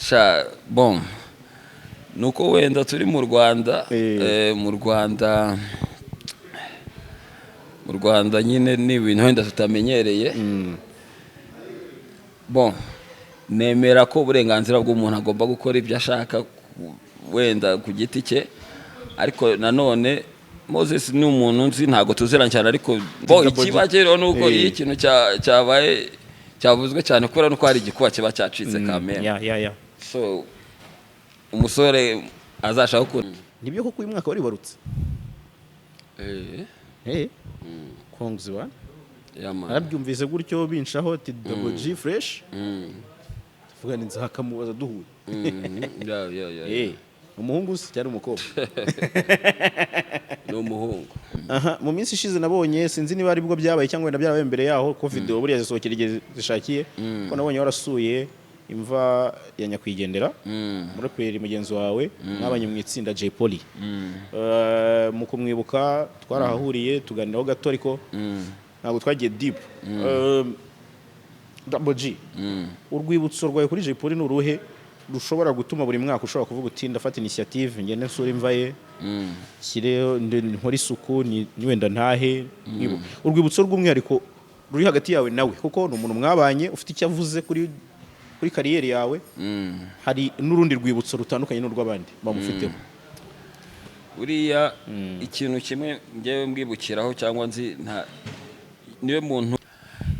sha bon nuko wenda turi mu Rwanda mu Rwanda nyine ni ibintu wenda tutamenyereye bon nemera ko uburenganzira bw'umuntu agomba gukora ibyo ashaka wenda ku giti cye ariko nanone Moses ni umuntu nzi ntago tuzirana cyane ariko bo ikibagero nuko iyi kintu cyabaye cyavuzwe cyane kubera nuko hari igikuba kiba cyacitse kamera so umusore azashaka ko nibyo koko uyu mwaka wari warutse kongzwa arabyumvise gutyo binshaho ati double G fresh tuvuga ninza hakamubaza duhuye umuhungu se cyari umukobwa no muhungu mu minsi ishize nabonye sinzi niba ari bwo byabaye cyangwa wenda byarabaye imbere yaho ko video buriya zisohokera igihe zishakiye ko nabonye warasuye imva ya nyakwigendera muri kweri mugenzi wawe mwabanye mu itsinda POLLY mu kumwibuka twarahahuriye tuganiraho gato ariko ntabwo twagiye deep double G urwibutso rwawe kuri POLLY n'uruhe rushobora gutuma buri mwaka ushobora kuvuga uti ndafata initiative ngende nsura imva ye kireo nkora isuku ni wenda ntahe urwibutso rw'umwihariko ruri hagati yawe nawe kuko ni umuntu mwabanye ufite icyo avuze kuri kariyeri yawe hari n'urundi rwibutso rutandukanye n'urw'abandi bamufiteho uriya ikintu kimwe ngewe mbwibukiraho cyangwa nzi niwe muntu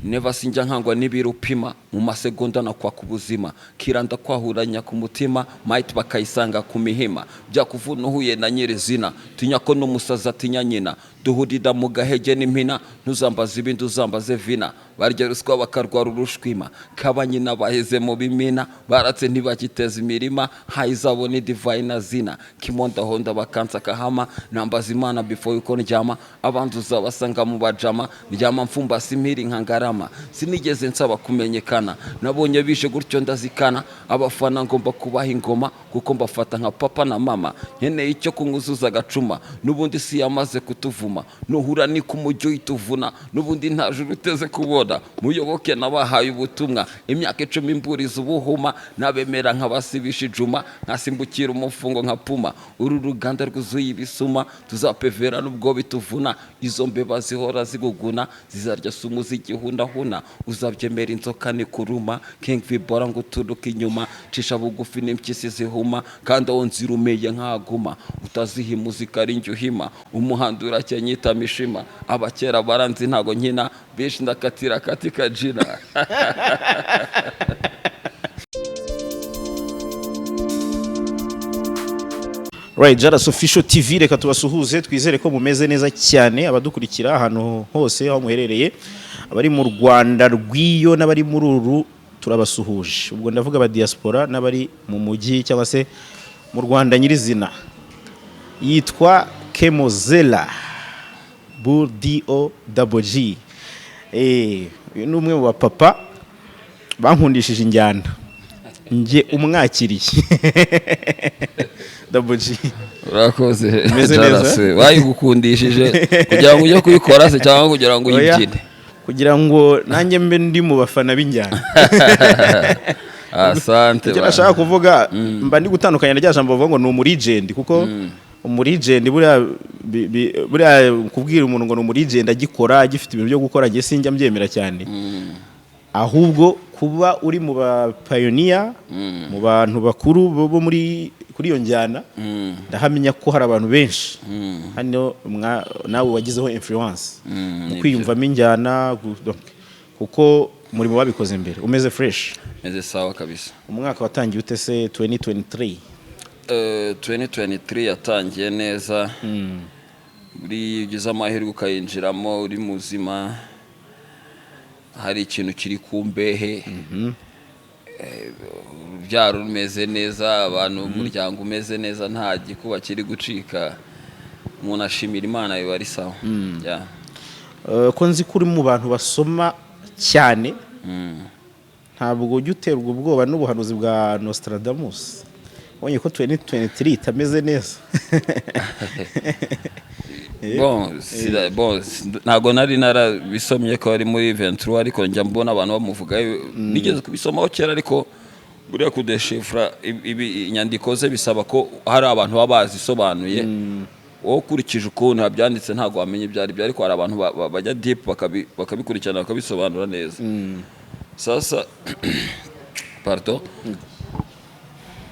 never sinjya nkangwa n'ibirupima mu masegonda na kwa kubuzima kiranda kwahuranya ku mutima might bakayisanga ku mihima bya kuvuna uhuye na nyirezina tunyako n'umusaza tinya nyina duhurira mu gahege n'impina ntuzambaze ibindi uzambaze vina barya ruswa bakarwara urushwima kabanyina baheze mu bimina baratse ntibagiteza imirima hayizabone divine zina kimonda honda bakansa kahama nambaza imana before yuko njyama abanzu uzabasanga mu bajama njyama mfumba simiri nkangarama sinigeze nsaba kumenyekana nabonye bishe gutyo ndazikana abafana ngomba kubaha ingoma kuko mbafata nka papa na mama nkeneye icyo kunguzuza gacuma nubundi si yamaze kutuvuma nuhura ni kumujyo ituvuna nubundi nta juru uteze kubona muyoboke nabahaye ubutumwa imyaka 10 imburiza ubuhuma nabemera nk'abasibisha ijuma nkasimbukira umufungo nka puma uru ruganda rwuzuye ibisuma tuzapevera nubwo bituvuna izo mbeba zihora ziguguna zizarya sumu z'igihundahuna uzabyemera inzoka ni kuruma king vibora ngo turuka inyuma cisha bugufi n'impyisi zihuma kandi onzirumeye nkaguma utazihi muzika ari njyuhima umuhandura cyanyita mishima abakera baranzi ntago nkina bishi ndakatira katika jina Right, JALAS official TV reka tubasuhuze twizere ko mumeze neza cyane abadukurikira ahantu hose aho muherereye abari mu Rwanda rwiyo n'abari muri uru turabasuhuje ubwo ndavuga aba diaspora n'abari mu mujyi cyangwa se mu Rwanda nyirizina yitwa Kemozela BULLDOG uyu ni umwe mu bapapa bankundishije injyana nge umwakiriye double G urakoze JALAS bayigukundishije kugira ngo ujye kubikora se cyangwa kugira ngo uyibyine kugira ngo nanjye mbe ndi mu bafana b'injyana asante icyo nashaka kuvuga mba ndi gutandukanya na ryajambo bavuga ngo ni umurigend kuko umurigend buriya kubwira umuntu ngo ni umurigend agikora agifite ibintu byo gukora nge sinjya mbyemera cyane ahubwo kuba uri mu ba pioneer mu bantu bakuru bo muri kuri iyo njyana ndahamenya ko hari abantu benshi hano nawe wagizeho influence mu kwiyumvamo injyana kuko muri mu babikoze imbere umeze fresh meze sawa kabisa umwaka watangiye ute se 2023 2023 yatangiye neza buri ugize amahirwe ukayinjiramo uri muzima hari ikintu kiri ku mbehe byaro rumeze neza abantu umuryango umeze neza nta gikuba kiri gucika umuntu ashimira Imana biba ari sawa ko nzi kuri mu bantu basoma cyane ntabwo ujya uterwa ubwoba n'ubuhanuzi bwa Nostradamus ubonye ko 2023 itameze neza bon ntago nari narabisomye ko ari muri 23 ariko njya mbona abantu bamuvuga nigeze kubisomaho kera ariko buriya kudeshifra inyandiko ze bisaba ko hari abantu baba bazisobanuye wowe ukurikije ukuntu habyanditse ntabwo wamenye ibyo ari byo ariko hari abantu bajya deep bakabikurikirana bakabisobanura neza sasa pardon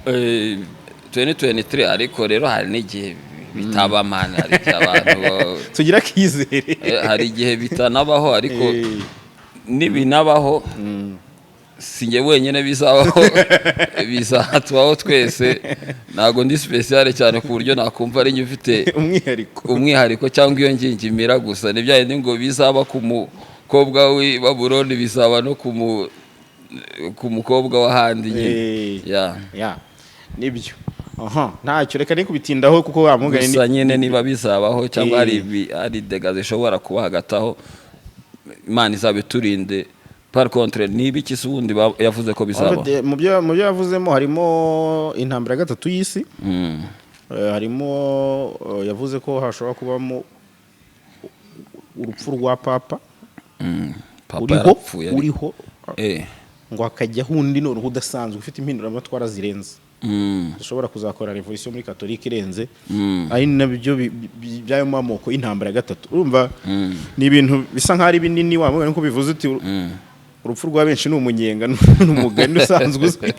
2023 ariko rero hari n'igihe bitaba mana hari abantu tugira kizere hari igihe bitanabaho ariko nibinabaho singe wenyine bizabaho bizatubaho twese ntago ndi special cyane ku buryo nakumva ari nyufite umwihariko cyangwa iyo ngingimira gusa nibyaye ngo bizaba ku mukobwa w'i Babuloni bizaba no ku mukobwa w'ahandi ya nibyo ntacyo reka nikubitindaho kuko wamugane gusa nyine niba bizabaho cyangwa hari dega zishobora kuba hagataho Imana izabiturinde. Par contre niba iki subundi yavuze ko bizaba mu byo yavuzemo harimo intambara ya gatatu y'isi harimo yavuze ko hashobora kubamo urupfu rwa papa uriho ngo hakajyaho undi noneho udasanzwe ufite impinduramatwara zirenze dushobora kuzakora revolution muri katolika irenze ari nabyo byayo mamoko y'intambara ya gatatu urumva ni ibintu bisa nk'ari binini wamugana ko bivuze uti urupfu rwa benshi ni umunyenga n'umugani usanzwe uzwi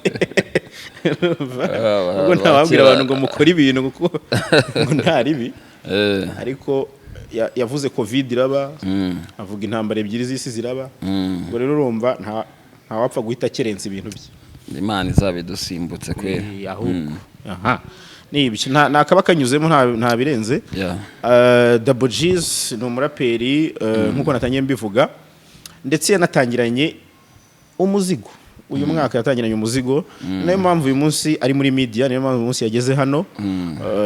ubwo ntababwira abantu ngo mukore ibintu kuko ngo ntari bi ariko yavuze covid iraba avuga intambara ebyiri z'isi ziraba ubwo rero urumva nta wapfa guhita kerenza ibintu bye Imana izabidusimbutse kwera ahubwo nibyo nakaba kanyuzemo nta birenze Double G's ni umuraperi nkuko natangiye mbivuga ndetse yanatangiranye umuzigo uyu mwaka yatangiranye umuzigo nayo mpamvu uyu munsi ari muri media nayo mpamvu uyu munsi yageze hano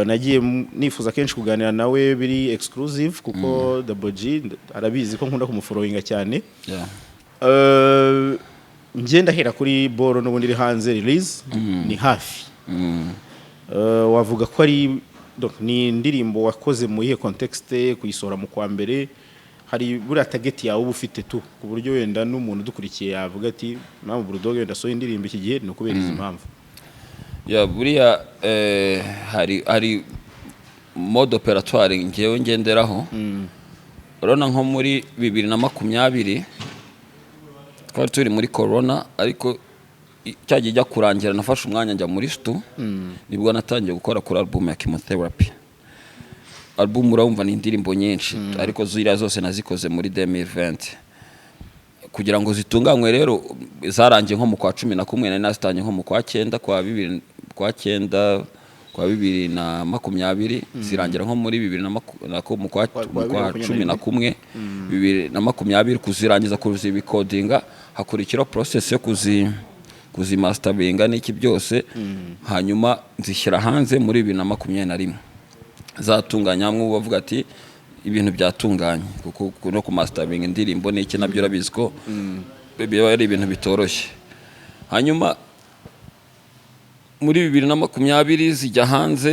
nagiye nifuza kenshi kuganira nawe biri exclusive kuko Double G arabizi ko nkunda kumufollowinga cyane ngenda hera kuri boro n'ubundi iri hanze release ni hafi wavuga ko ari ni indirimbo wakoze mu iye context kuyisohora mu kwa mbere hari buriya target yawe uba ufite tu ku buryo wenda n'umuntu dukurikiye yavuga ati mpamvu BULLDOG wenda so indirimbo iki gihe no kubera izi mpamvu buriya hari mode operatoire ngewe ngenderaho urabona nko muri 2020 twari turi muri corona ariko cyagiye jya kurangira nafashe umwanya njya muri stu nibwo natangiye gukora kuri album ya chemotherapy album urumva ni indirimbo nyinshi ariko zira zose nazikoze muri 2020 kugira ngo zitunganywe rero zarangiye nko mu kwa 11 nari nazitangiye nko mu kwa 9 kwa 2020 zirangira nko muri 2011 2020 kuzirangiza kuzirecordinga hakurikira process yo kuzimasteringa n'iki byose hanyuma nzishyira hanze muri 2021 zatunganyamwe bavuga ati ibintu byatunganye kuko no ku mastering indirimbo n'iki nabyo urabizi ko biba ari ibintu bitoroshye hanyuma muri 2020 zijya hanze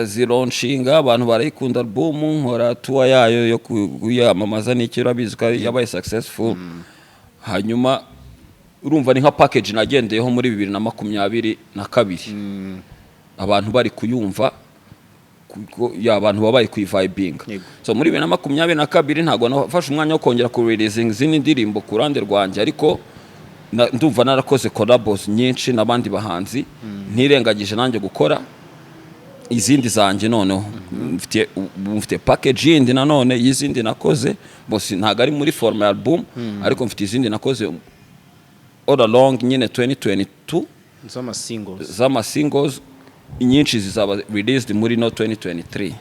zironshinga abantu barayikunda album nkora tour yayo yo kuyamamaza n'iki urabizi ko yabaye successful hanyuma urumva ni nka package nagendeyeho muri 2022 abantu bari kuyumva abantu babaye kuyivibinga so muri 2022 ntago nafashe umwanya wo kongera ku releasing zini ndirimbo ku rande rwanje ariko ndumva narakoze collabos nyinshi nabandi bahanzi ntirengagije nanjye gukora izindi zanje noneho mfite package yindi nanone y'izindi nakoze bose ntago ari muri form ya album ariko mfite izindi nakoze all along nyine 2022 zama singles inyinshi zizaba released muri no 2023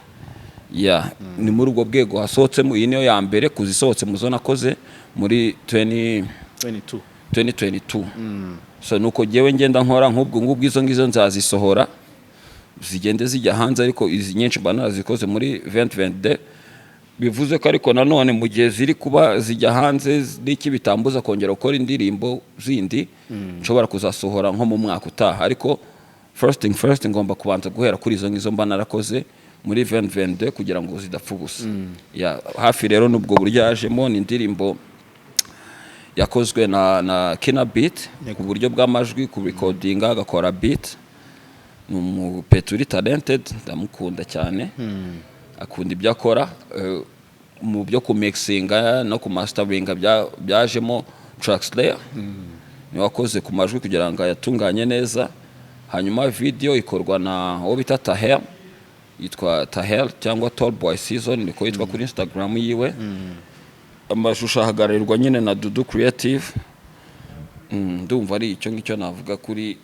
ni muri ubwo bwego hasohotsemo iyi niyo ya mbere kuzisohotse muzo nakoze muri 2022 so nuko jewe ngenda nkora nk'ubwo izo ngizo nzazisohora zigende zijya hanze ariko izi nyinshi bana zikoze muri 2022 bivuze ko ariko nanone mu gihe ziri kuba zijya hanze n'iki bitambuza kongera gukora indirimbo zindi nshobora kuzasohora nko mu mwaka utaha ariko first ngomba kubanza guhera kuri izo ngizo mba narakoze muri 2022 kugira ngo zidapfa ubusa hafi rero nubwo buryo yajemo ni indirimbo yakozwe na Kina Beat ku buryo bw'amajwi ku recordinga agakora beat mu peturi talented ndamukunda cyane akunda ibyo akora mu byo ku mixinga no ku masteringa byajemo Trackslayer ni wakoze ku majwi kugira ngo ayatunganye neza hanyuma video ikorwa na uwo bita Tahel yitwa Tahel cyangwa Tall Boy Season niko yitwa kuri Instagram yiwe amashusho ahagararirwa nyine na Dudu Creative ndumva ari icyo ngicyo navuga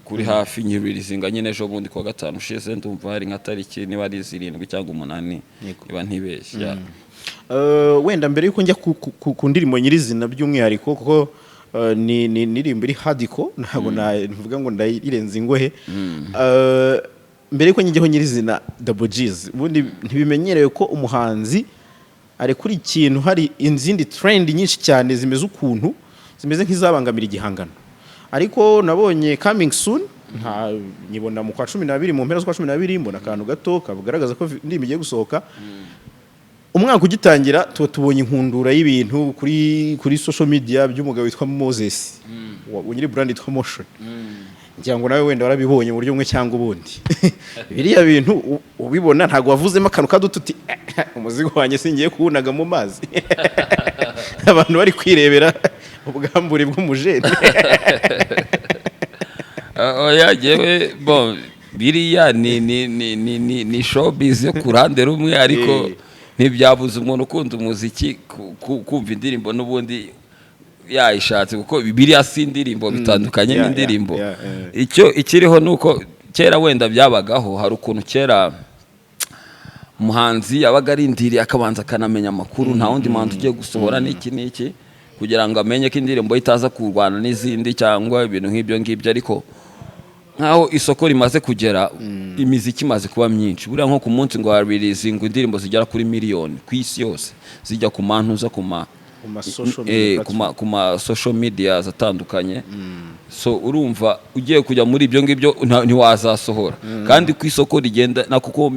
kuri hafi nyiririzinga nyine ejo bundi kwa gatanu ushize ndumva hari nka tariki niba ari 7 cyangwa 8 niba ntibeshya wenda mbere yuko njya ku ndirimbo nyirizina by'umwihariko kuko ni ndirimbo iri hardcore ntabwo navuga ngo ndayirenze ingohe mbere yuko njyeho nyirizina Double G's ubundi ntibimenyerewe ko umuhanzi ari kuri ikintu hari inzindi trend nyinshi cyane zimeze ukuntu zimeze nk'izabangamira igihangano ariko nabonye coming soon nta nyibona mu kwa 12 mu mpera z'ukwa 12 mbona akantu gato kabugaragaza ko ndimi igiye gusohoka umwaka ugitangira tubonye inkundura y'ibintu kuri social media by'umugabo witwa Moses unyiri brand yitwa Motion ngira ngo nawe wenda warabibonye mu buryo umwe cyangwa ubundi biriya bintu ubibona ntago wavuzemo akantu kadututi umuzigo wanjye singiye kuwunaga mu mazi abantu bari kwirebera ubwambure bw'umujene oya jewe bon biriya ni showbiz yo kurande rumwe ariko ntibyabuze umuntu ukunda umuziki kumva indirimbo n'ubundi yayishatse kuko biriya si indirimbo bitandukanye n'indirimbo icyo ikiriho nuko kera wenda byabagaho hari ukuntu kera umuhanzi yabaga arindiriye akabanza akanamenya amakuru nta wundi muhanzi ugiye gusohora n'iki kugira ngo amenye ko indirimbo itaza kurwana n'izindi cyangwa ibintu nk'ibyo ngibyo ariko nkaho isoko rimaze kugera imiziki imaze kuba myinshi buriya nko ku munsi ngo releasing indirimbo zigera kuri miliyoni ku isi yose zijya ku mantuza ku ma social media zatandukanye so urumva ugiye kujya muri ibyo ngibyo ntiwazasohora kandi ku isoko rigenda na kuko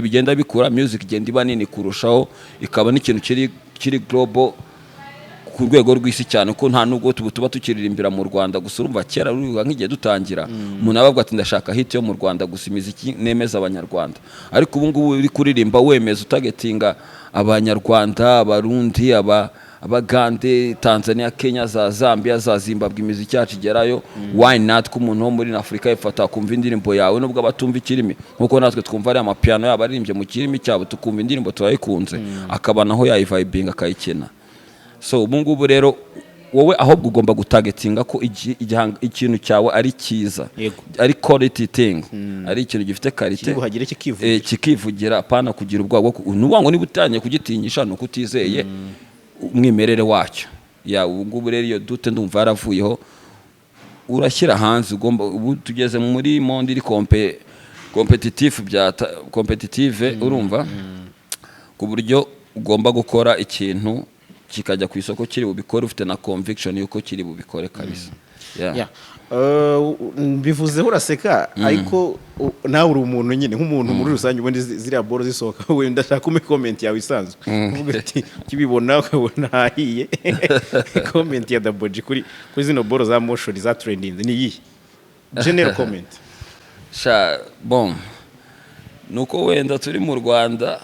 bigenda bikura music igenda iba nini kurushaho ikaba n'ikintu kiri global ku rwego rw'isi cyane ko nta nubwo tuba tukiririmbira mu Rwanda gusa urumva kera ruruga nk'igihe dutangira umuntu abavuga ati ndashaka hit yo mu Rwanda gusa imiziki nemeza abanyarwanda ariko ubu ngubu uri kuririmba wemeza utagetinga abanyarwanda abarundi abagande Tanzania Kenya za Zambia za Zimbabwe imiziki yacu igerayo why not ko umuntu wo muri Afrika yifata kumva indirimbo yawe nubwo abatumva ikirimi nkuko natwe twumva ari amapiano y'abaririmbye mu kirimi cyabo tukumva indirimbo turayikunze akaba naho yayivibinga akayikena so ubu ngubu rero wowe ahubwo ugomba gutagetinga ko ikintu cyawe ari cyiza ari quality thing ari ikintu gifite quality kikivugira pana kugira ubwabo nubango niba utanye kugitinyisha no kutizeye umwimerere wacyo ya ubu ngubu rero iyo dute ndumva yaravuyeho urashyira hanze ugomba ubu tugeze muri monde iri competitive urumva ku buryo ugomba gukora ikintu kikajya ku isoko kiri bubikore ufite na conviction yuko kiri bubikore kabisa bivuze uraseka ariko nawe uri umuntu nyine nk'umuntu muri rusange ubundi ziriya boro zisohoka we ndashaka ume comment yawe isanzwe uvuga ati kibibona ukabona ahiye comment ya Daboji kuri zino boro za Motion za trending ni iyi general comment bon nuko wenda turi mu Rwanda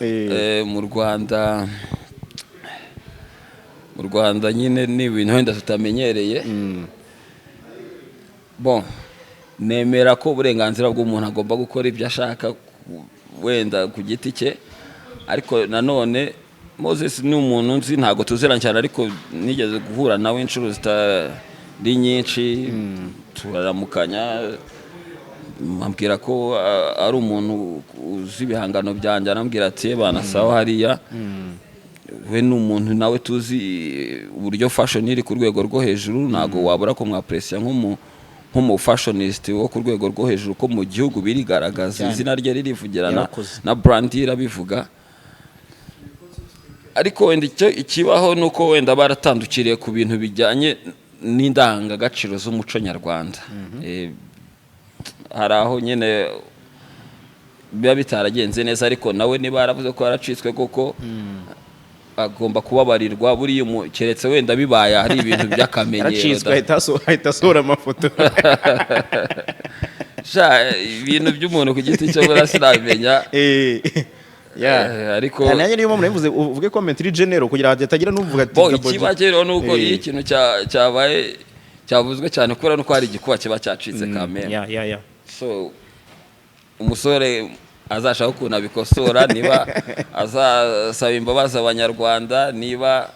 mu Rwanda nyine ni ibintu wenda tutamenyereye bon nemera ko uburenganzira bw'umuntu agomba gukora ibyo ashaka wenda ku giti cye ariko nanone Moses ni umuntu nzi ntago tuzirana cyane ariko nigeze guhura nawe inshuro zitari nyinshi turaramukanya ambwira ko ari umuntu uzi ibihangano byanjye arambwira ati bana sawa hariya we n'umuntu nawe tuzi uburyo fashion iri ku rwego rwo hejuru nago wabura ko mwapressya nk'umu fashionist wo ku rwego rwo hejuru ko mu gihugu birigaragaza izina rye ririvugirana na brand irabivuga ariko wenda ikibaho nuko wenda baratandukiriye ku bintu bijyanye n'indangagaciro z'umuco nyarwanda hari aho nyine biba bitaragenze neza ariko nawe niba yaravuze ko yaracitswe koko agomba kubabarirwa buriya keretse wenda bibaye hari ibintu by'akamenyero ahita asohora amafoto ibintu by'umuntu ku giti cyo burasirabimenya ariko nanjye niyo mpamvu navuze uvuge comment iri general kugira ngo hatagira n'uvuga ati ikiba rero nuko iyo ikintu cyabaye cyavuzwe cyane kubera nuko hari igikuba kiba cyacitse kamera so umusore azashaka ukuntu abikosora niba azasaba imbabazi abanyarwanda niba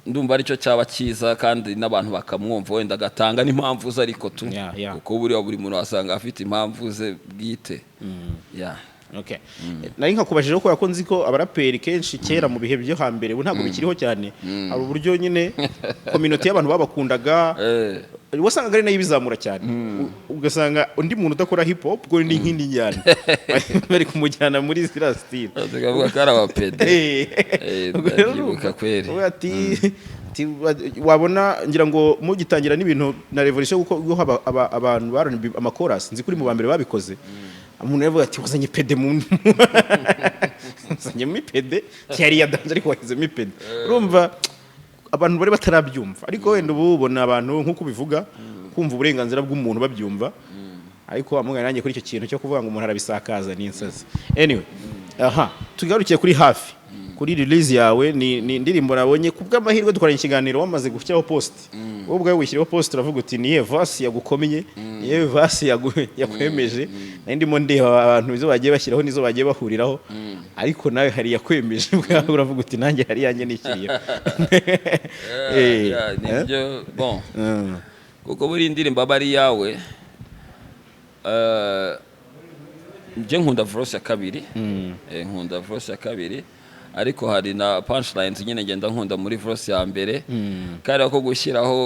ndumva aricyo cyaba cyiza kandi n'abantu bakamwumva wenda agatanga n'impamvu ze ariko tu kuko buriya buri muntu wasanga afite impamvu ze bwite Okay. Nari nkakubajije ko yakonzi ko abaraperi kenshi kera mu bihe byo hambere ubu ntabwo bikiriho cyane ari uburyo nyine community y'abantu babakundaga wasanga ari nayo bizamura cyane ugasanga undi muntu udakora hip hop ngo ndi nkindi njyana bari kumujyana muri zira style tukavuga ko ari abapede ndabibuka kweri wabona ngira ngo mugitangira n'ibintu na revolution kuko abantu barani amakoras nzi kuri mu bambere babikoze umuntu yavuga ati wazanye pede muntu wazanye mipede cyari yadanje ariko wahize mipede urumva abantu bari batarabyumva ariko wenda ubu ubona abantu nkuko bivuga kumva uburenganzira bw'umuntu babyumva ariko amugana nanjye kuri icyo kintu cyo kuvuga ngo umuntu arabisakaza n'insazi anyway tugarukiye kuri hafi kuri release yawe ni indirimbo nabonye kubw'amahirwe dukoranye ikiganiro wamaze gushyiraho post wowe ubwawe wishyiraho post uravuga uti niye verse yagukomeye niye verse yakwemeje ndimo ndeba abantu izo bagiye bashyiraho nizo bagiye bahuriraho ariko nawe hari yakwemeje uravuga uti nanjye hari yanjye nikiriye nibyo bon kuko buri indirimbo bari yawe nje nkunda verse ya kabiri nkunda verse ya kabiri ariko hari na punchlines nyine ngenda nkunda muri verse ya mbere kandi ko gushyiraho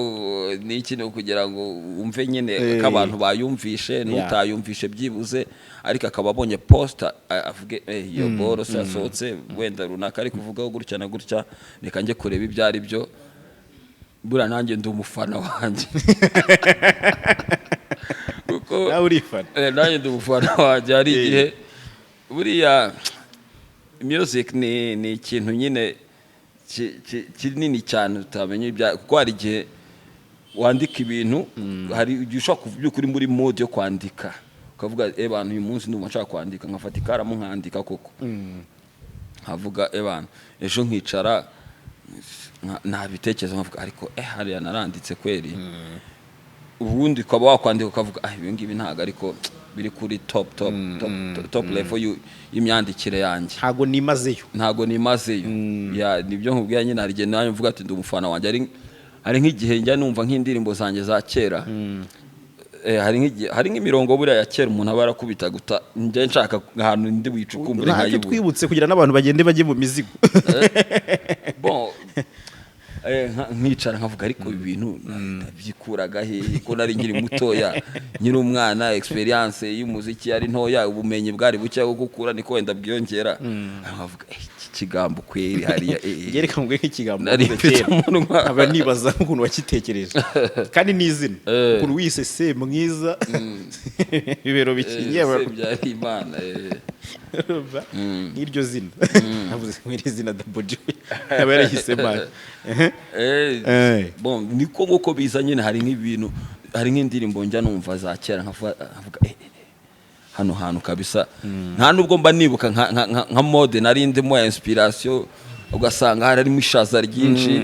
n'ikintu kugira ngo umve nyine k'abantu bayumvishe n'utayumvishe byibuze ariko akaba abonye poster avuge iyo boro yasohotse wenda runaka ari kuvugaho gutya na gutya reka nje kureba ibyo ari byo bura nanjye ndi umufana wanjye kuko nawe urifana nanjye ndi umufana wanjye hari igihe buriya music ni ikintu nyine kinini cyane utamenye kuko hari igihe wandika ibintu hari igihe ushaka kuvuga kuri muri mode yo kwandika ukavuga abantu uyu munsi ndumva nshaka kwandika nkafata ikaramu nkandika koko nkavuga abantu ejo nkicara nabitekereza nkavuga ariko hariya naranditse kweri ubundi ukaba wakwandika ukavuga ibi ngibi ntago ariko biri kuri top level y'imyandikire yanjye ntago nimazeyo nibyo nkubwira nyine hari igihe nawe mvuga ati ndi umufana wanjye hari nk'igihe njya numva nk'indirimbo zanjye za kera hari nk'imirongo buriya ya kera umuntu aba arakubita guta njye nshaka ahantu ndi wicukumbure nkayibura twibutse kugira n'abantu bagende bajye mu mizigo bon nkicara nkavuga ariko ibintu byikuraga hehe ko nari nkiri mutoya nyiri umwana experience y'umuziki ari ntoya ubumenyi bwari bucya bwo gukura niko wenda bwiyongera nkavuga iki kigambo kweri hariya yereka mbwe nk'ikigambo aba nibaza ukuntu wakitekereje kandi n'izina ukuntu wise se mwiza ibero bikingiye byari imana n'iryo zina navuze mwiri zina double J aba yarahise mara bon niko ngoko biza nyine hari nk'ibintu hari nk'indirimbo njya numva za kera nkavuga hano hantu kabisa nta nubwo mba nibuka nka mode nari ndimo ya inspiration ugasanga harimo ishaza ryinshi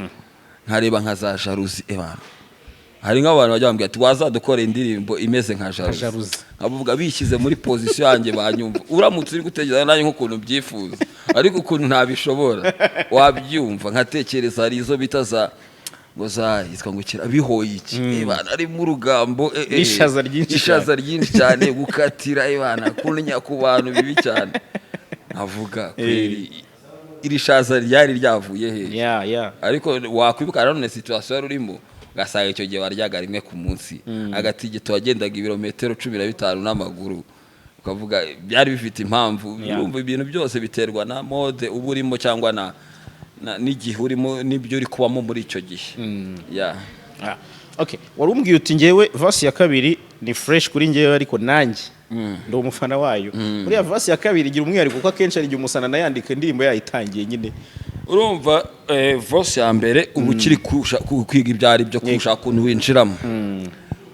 nkareba nka za jalousie abantu hari nk'abantu bajya bambwira ati wazadukora indirimbo imeze nka jalousie avuga bishyize muri position yanjye banyumva uramutse uri gutekereza nanjye nk'ukuntu byifuza ariko ukuntu ntabishobora wabyumva nkatekereza hari izo bita za yitwa ngo kira bihoye iki bana ari mu rugambo ishaza ryinshi cyane gukatira bana kunya ku bantu bibi cyane avuga kweri iri shaza ryari ryavuye he ariko wakwibuka none situation urimo gasanga icyo gihe waryaga rimwe ku munsi agatigito wagendaga ibirometero 15 n'amaguru ukavuga byari bifite impamvu urumva ibintu byose biterwa na mode uburimo cyangwa n'igihe urimo n'ibyo uri kubamo muri icyo gihe okay wari umbwiye uti ngewe verse ya kabiri ni fresh kuri ngewe ariko nanjye ndi umufana wayo muri ya verse ya kabiri igira umwihariko kuko akenshi ari igihe umusana nayandika indirimbo yayitangiye nyine urumva voice ya mbere ubu kiri kwiga ibyari byo kurusha kuntu winjiramo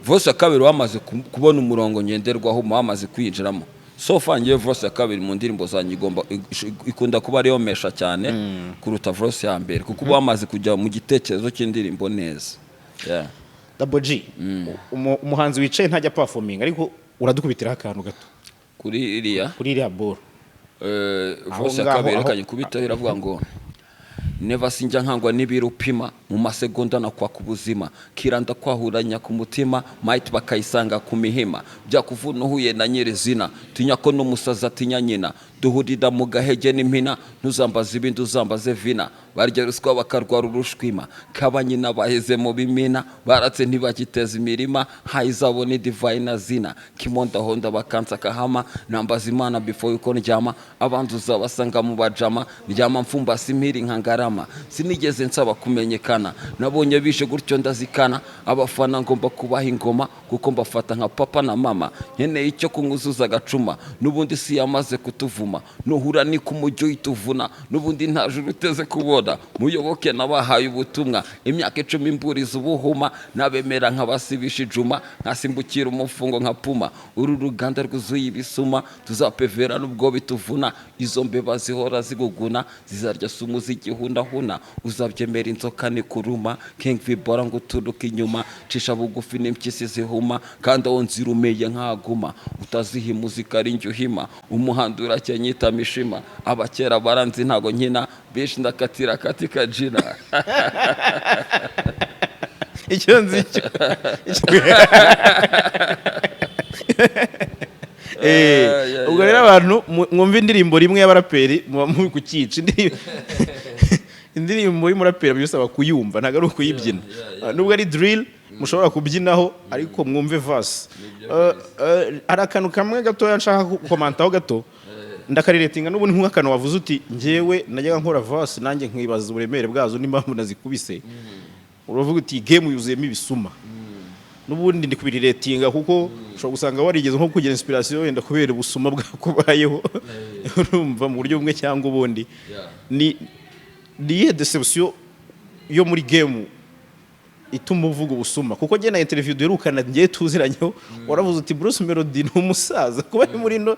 voice ya kabiri wamaze kubona umurongo ngenderwaho wamaze kwinjiramo so fangiye voice ya kabiri mu ndirimbo zanjye ikunda kuba ariyo mesha cyane kuruta voice ya mbere kuko wamaze kujya mu gitekerezo cy'indirimbo neza. Double G umuhanzi wicaye ntajya performing ariko uradukubitira akantu gato kuri iriya ball voice ya kabiri kanye kubita iravuga ngo Never sinjya nkangwa n'ibirupima mu masegonda na kwa kubuzima kiranda kwahuranya ku mutima might bakayisanga ku mihima bya kuvuna uhuye na nyirezina tinya ko n'umusaza tinya nyina duhurira mu gahege n'impina ntuzambaza ibindi uzambaze vina barya ruswa bakarwara urushwima kabanyina baheze mu bimina baratse ntibagiteza imirima hayizabone divine zina kimonda honda bakansa kahama nambaza imana before yuko ndyama abanzu uzabasanga mu bajama ndyama mfumba simiri nkangarama sinigeze nsaba kumenyekana nabonye bishe gutyo ndazikana abafana ngomba kubaha ingoma kuko mbafata nka papa na mama nkeneye icyo kunguzuza gacuma nubundi si yamaze kutuvuma nuhura ni kumujyo ituvuna nubundi nta juru uteze kubona muyoboke nabahaye ubutumwa imyaka 10 mburiza ubuhuma nabemera nk'abasibisha ijuma nkasimbukira umufungo nka puma uru ruganda rwuzuye ibisuma tuzapevera nubwo bituvuna izo mbeba zihora ziguguna zizarya sumu z'igihunda huna uzabyemera inzoka ni kuruma king vibora ngo turuka inyuma cisha bugufi n'impyisi zihuma kandi onzirumeye nkaguma utazihi muzika ari njyuhima umuhandura cyenyita mishima abakera baranzi ntago nkina bishi ndakatira katika jina icyo nzi ubwo rero abantu mwumva indirimbo rimwe y'abaraperi muba muri kukica indirimbo y'umuraperi byosaba kuyumva ntago ari ukuyibyina nubwo ari drill mushobora kubyinaho ariko mwumve verse ari akantu kamwe gato nshaka kukomantaho gato ndakariretinga n'ubu nk'akantu wavuze uti ngewe najyaga nkora verse nanjye nkibaza uburemere bwazo n'impamvu nazikubise uravuga uti game yuzuyemo ibisuma n'ubundi ndi kubiriretinga kuko ushobora gusanga warigeze nko kugira inspiration wenda kubera ubusuma bwakubayeho urumva mu buryo bumwe cyangwa ubundi ni deception yo muri game ituma uvuga ubusuma kuko je na interview duherukana ngiye tuziranyeho waravuze uti Bruce Melody ni umusaza kuba ari muri no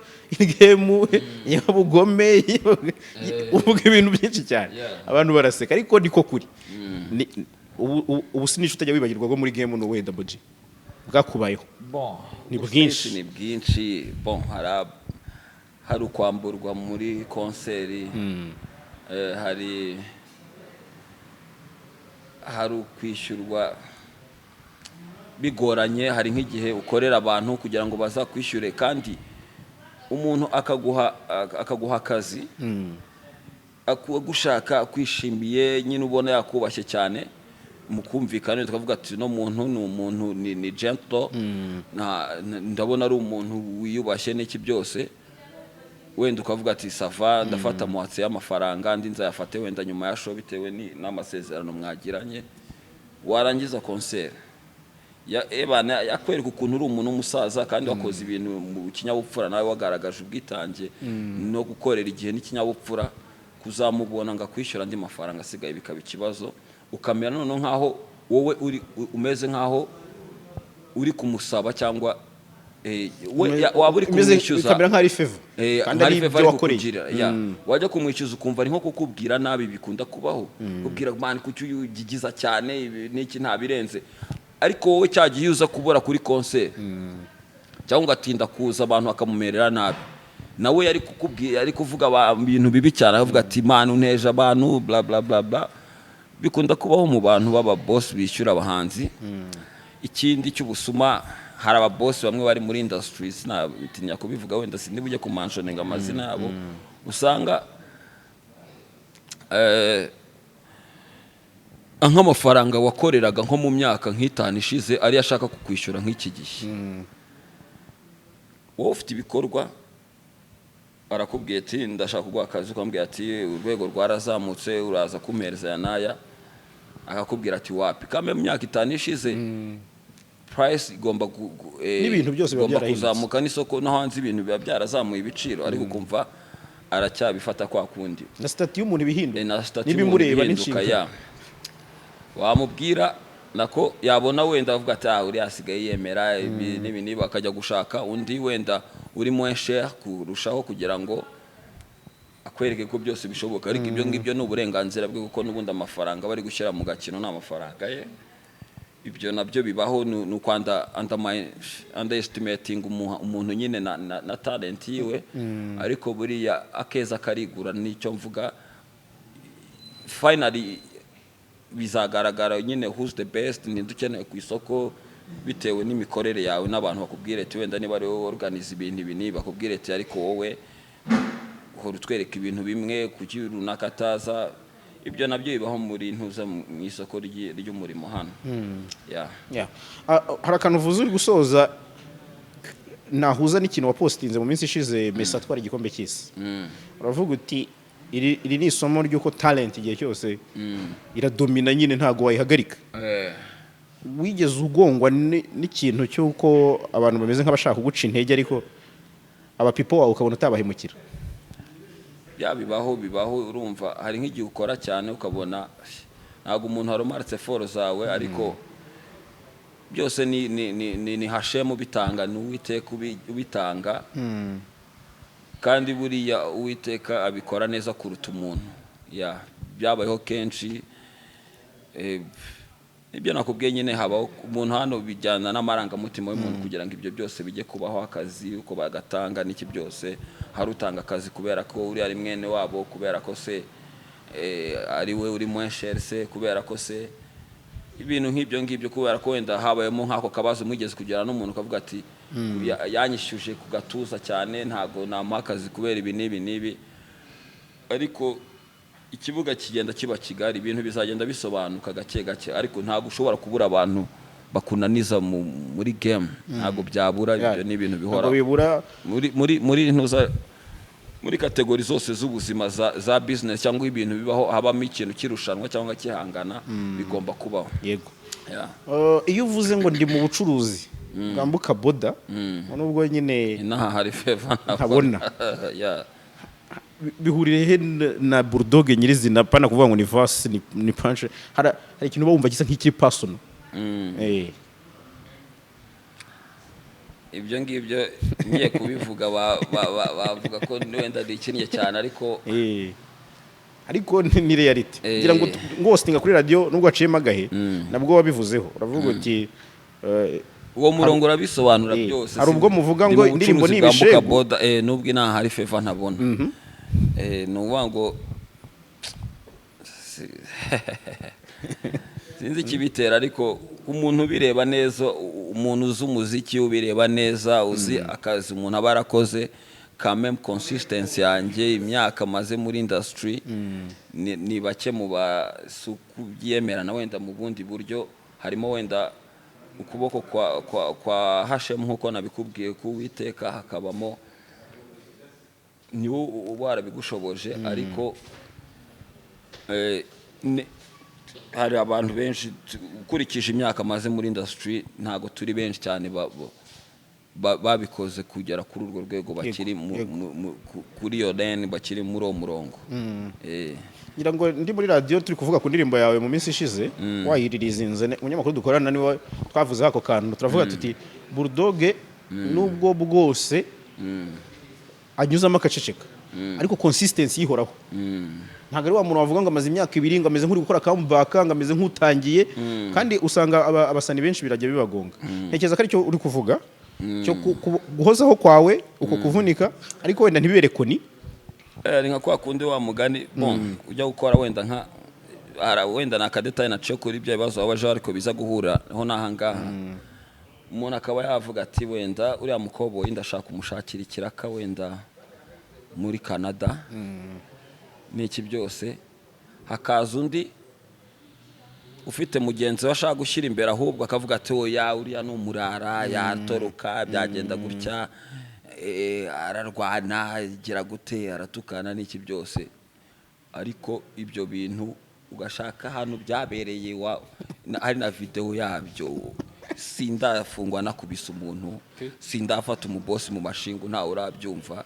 game y'abugome uvuga ibintu byinshi cyane abantu baraseka ariko niko kuri ubu sinisho utajya wibagirwa go muri game no wenda boji bwakubayeho ni bwinshi bon hari ukwamburwa muri concert hari ukwishyurwa bigoranye hari nk'igihe ukorera abantu kugira ngo bazakwishyure kandi umuntu akaguha akazi gushaka kwishimiye nyine ubona yakubashye cyane mukumvikana tukavuga ati no muntu ni umuntu ni gentle ndabona ari umuntu wiyubashye n'iki byose wenda ukavuga ati sava ndafata muhatse y'amafaranga ndi nzayafate wenda nyuma ya show bitewe n'amasezerano mwagiranye warangiza concert ebana yakwereka ukuntu uri umuntu umusaza kandi wakoze ibintu mu kinyabupfura nawe wagaragaje ubwitange no gukorera igihe n'ikinyabupfura kuzamubona ngakwishyura andi mafaranga asigaye bikaba ikibazo ukamera none nkaho wowe umeze nkaho uri kumusaba cyangwa waba uri kumwishyuza kamera nk'ari favor kandi ari ibyo wakoreye wajya kumwishyuza ukumva ari nko kukubwira nabi bikunda kubaho kubwira man kucyo ugigiza cyane n'iki nta birenze ariko wowe cyagiye uza kubura kuri concert cyangwa ngatinda kuza abantu akamumerera nabi nawe yari kukubwira yari kuvuga ibintu bibi cyane avuga ati man uneje abantu bla bla bla bla bikunda kubaho mu bantu baba boss bishyura abahanzi ikindi cy'ubusuma hari aba boss bamwe bari muri industries nabitinya kubivuga wenda sindi bujye kumanshoninga amazina yabo usanga nk'amafaranga wakoreraga nko mu myaka nk'itanu ishize ari ashaka kukwishyura nk'iki gihe wowe ufite ibikorwa arakubwiye ati ndashaka kuguha akazi ukambwira ati urwego rwarazamutse uraza kumereza ya naya akakubwira ati wapi kame mu myaka itanu ishize price igomba n'ibintu byose biba byarahinduka kuzamuka n'isoko no hanze ibintu biba byarazamuye ibiciro ariko kumva aracyabifata kwa kundi na stati y'umuntu bihinduka na stati n'ibimureba n'inshingano ya wamubwira nako yabona wenda avuga ati uri asigaye yemera ibi niba akajya gushaka undi wenda uri moins cher kurushaho kugira ngo akwereke ko byose bishoboka ariko ibyo ngibyo n'uburenganzira bwe kuko n'ubundi amafaranga bari gushyira mu gakino n'amafaranga ye ibyo nabyo bibaho n'ukwanda underestimating umuntu nyine na talent yiwe ariko buriya akeza karigura nicyo mvuga finally bizagaragara nyine who's the best ntidukeneye ku isoko bitewe n'imikorere yawe n'abantu bakubwire ati wenda niba ari wowe organize ibintu ibi bakubwire ati ariko wowe uhora utwereka ibintu bimwe kuki runaka ataza ibyo nabyo bibaho muri ntuza mu isoko ry'umurimo hano hari akantu uvuze uri gusoza nahuza n'ikintu wapostinze mu minsi ishize Mesa atwara igikombe cy'isi uravuga uti iri ni isomo ry'uko talent igihe cyose iradomina nyine ntago wayihagarika wigeze ugongwa n'ikintu cy'uko abantu bameze nk'abashaka kuguca intege ariko aba people wawe ukabona utabahemukira bibaho urumva hari nk'igihe ukora cyane ukabona ntago umuntu haromartse foro zawe ariko byose ni Hashem bitanga n'Uwiteka ubitanga kandi buriya Uwiteka abikora neza kuruta umuntu byabayeho kenshi ibyo nakubwiye nyine habaho umuntu hano bijyana n'amarangamutima y'umuntu kugira ngo ibyo byose bijye kubaho akazi uko bagatanga n'iki byose hari utanga akazi kubera ko uri ari mwene wabo kubera ko se ari we uri moins cher se kubera ko se ibintu nk'ibyo ngibyo kubera ko wenda habayemo nk'ako kabazo mwigeze kugera n'umuntu kavuga ati yanyishyuje ku gatuza cyane ntago namuha akazi kubera ibi n'ibi ariko ikibuga kigenda kiba kigari ibintu bizagenda bisobanuka gake gake ariko ntago ushobora kubura abantu bakunaniza muri game ntago byabura ibyo ni ibintu bihora muri ntuza muri kategori zose z'ubuzima za business cyangwa ibintu bibaho habamo ikintu kirushanwa cyangwa kihangana bigomba kubaho yego iyo uvuze ngo ndi mu bucuruzi bwambuka boda nubwo nyine inaha hari favor ntabona bihuriye he na BULLDOG nyirizina pana kuvuga ngo ni verse ni punch hari ikintu bumva gisa nk'iki personal ibyo ngibyo ngiye kubivuga bavuga ko wenda ndikinnye cyane ariko ni reality ngira ngo ngostinga kuri radio nubwo aciyemo agahe nabwo wabivuzeho uravuga uti uwo murongo urabisobanura byose hari ubwo muvuga ngo indirimbo ni ibishego nubwo inaha hari favor ntabona nuvuga ngo sinzi ikibitera ariko umuntu bireba neza umuntu uzi umuziki ubireba neza uzi akazi umuntu aba arakoze quand même consistency yanjye imyaka maze muri industry ni bake mu basuku byemerana wenda mu bundi buryo harimo wenda ukuboko kwa Hashem nkuko nabikubwiye ku Uwiteka hakabamo ni warabigushoboje ariko hari abantu benshi ukurikije imyaka maze muri industry ntago turi benshi cyane babikoze kugera kuri urwo rwego bakiri kuri yo lane bakiri muri uwo murongo ngira ngo ndi muri radio turi kuvuga ku ndirimbo yawe mu minsi ishize wayiririzinze umunyamakuru dukorana niwe twavuze ako kantu turavuga tuti BULLDOG nubwo bwose anyuzamo akaceceka ariko consistency yihoraho ntago ari wa muntu wavuga ngo amaze imyaka 2 ngo ameze nk'uri gukora comeback ngo ameze nk'utangiye kandi usanga abasani benshi birajya bibagonga ntekereza ko ari cyo uri kuvuga cyo guhozaho kwawe uko kuvunika ariko wenda ntibibere koni ni nka kwa kundi wa mugani ujya gukora wenda wenda nakadetaye na cyo kuri ibyo bibazo wabaje ariko biza guhura ho nahangaha umuntu akaba yavuga ati wenda uriya mukoboyi ndashaka umushakira ikiraka wenda muri Canada n'iki byose hakaza undi ufite mugenzi we ashaka gushyira imbere ahubwo akavuga ati oya uriya ni umurara yatoroka byagenda gutya ararwana gira gute aratukana n'iki byose ariko ibyo bintu ugashaka hano byabereye hari na video yabyo sindafungwa nakubisa umuntu sindafata umubosi mu mashingu ntawe urabyumva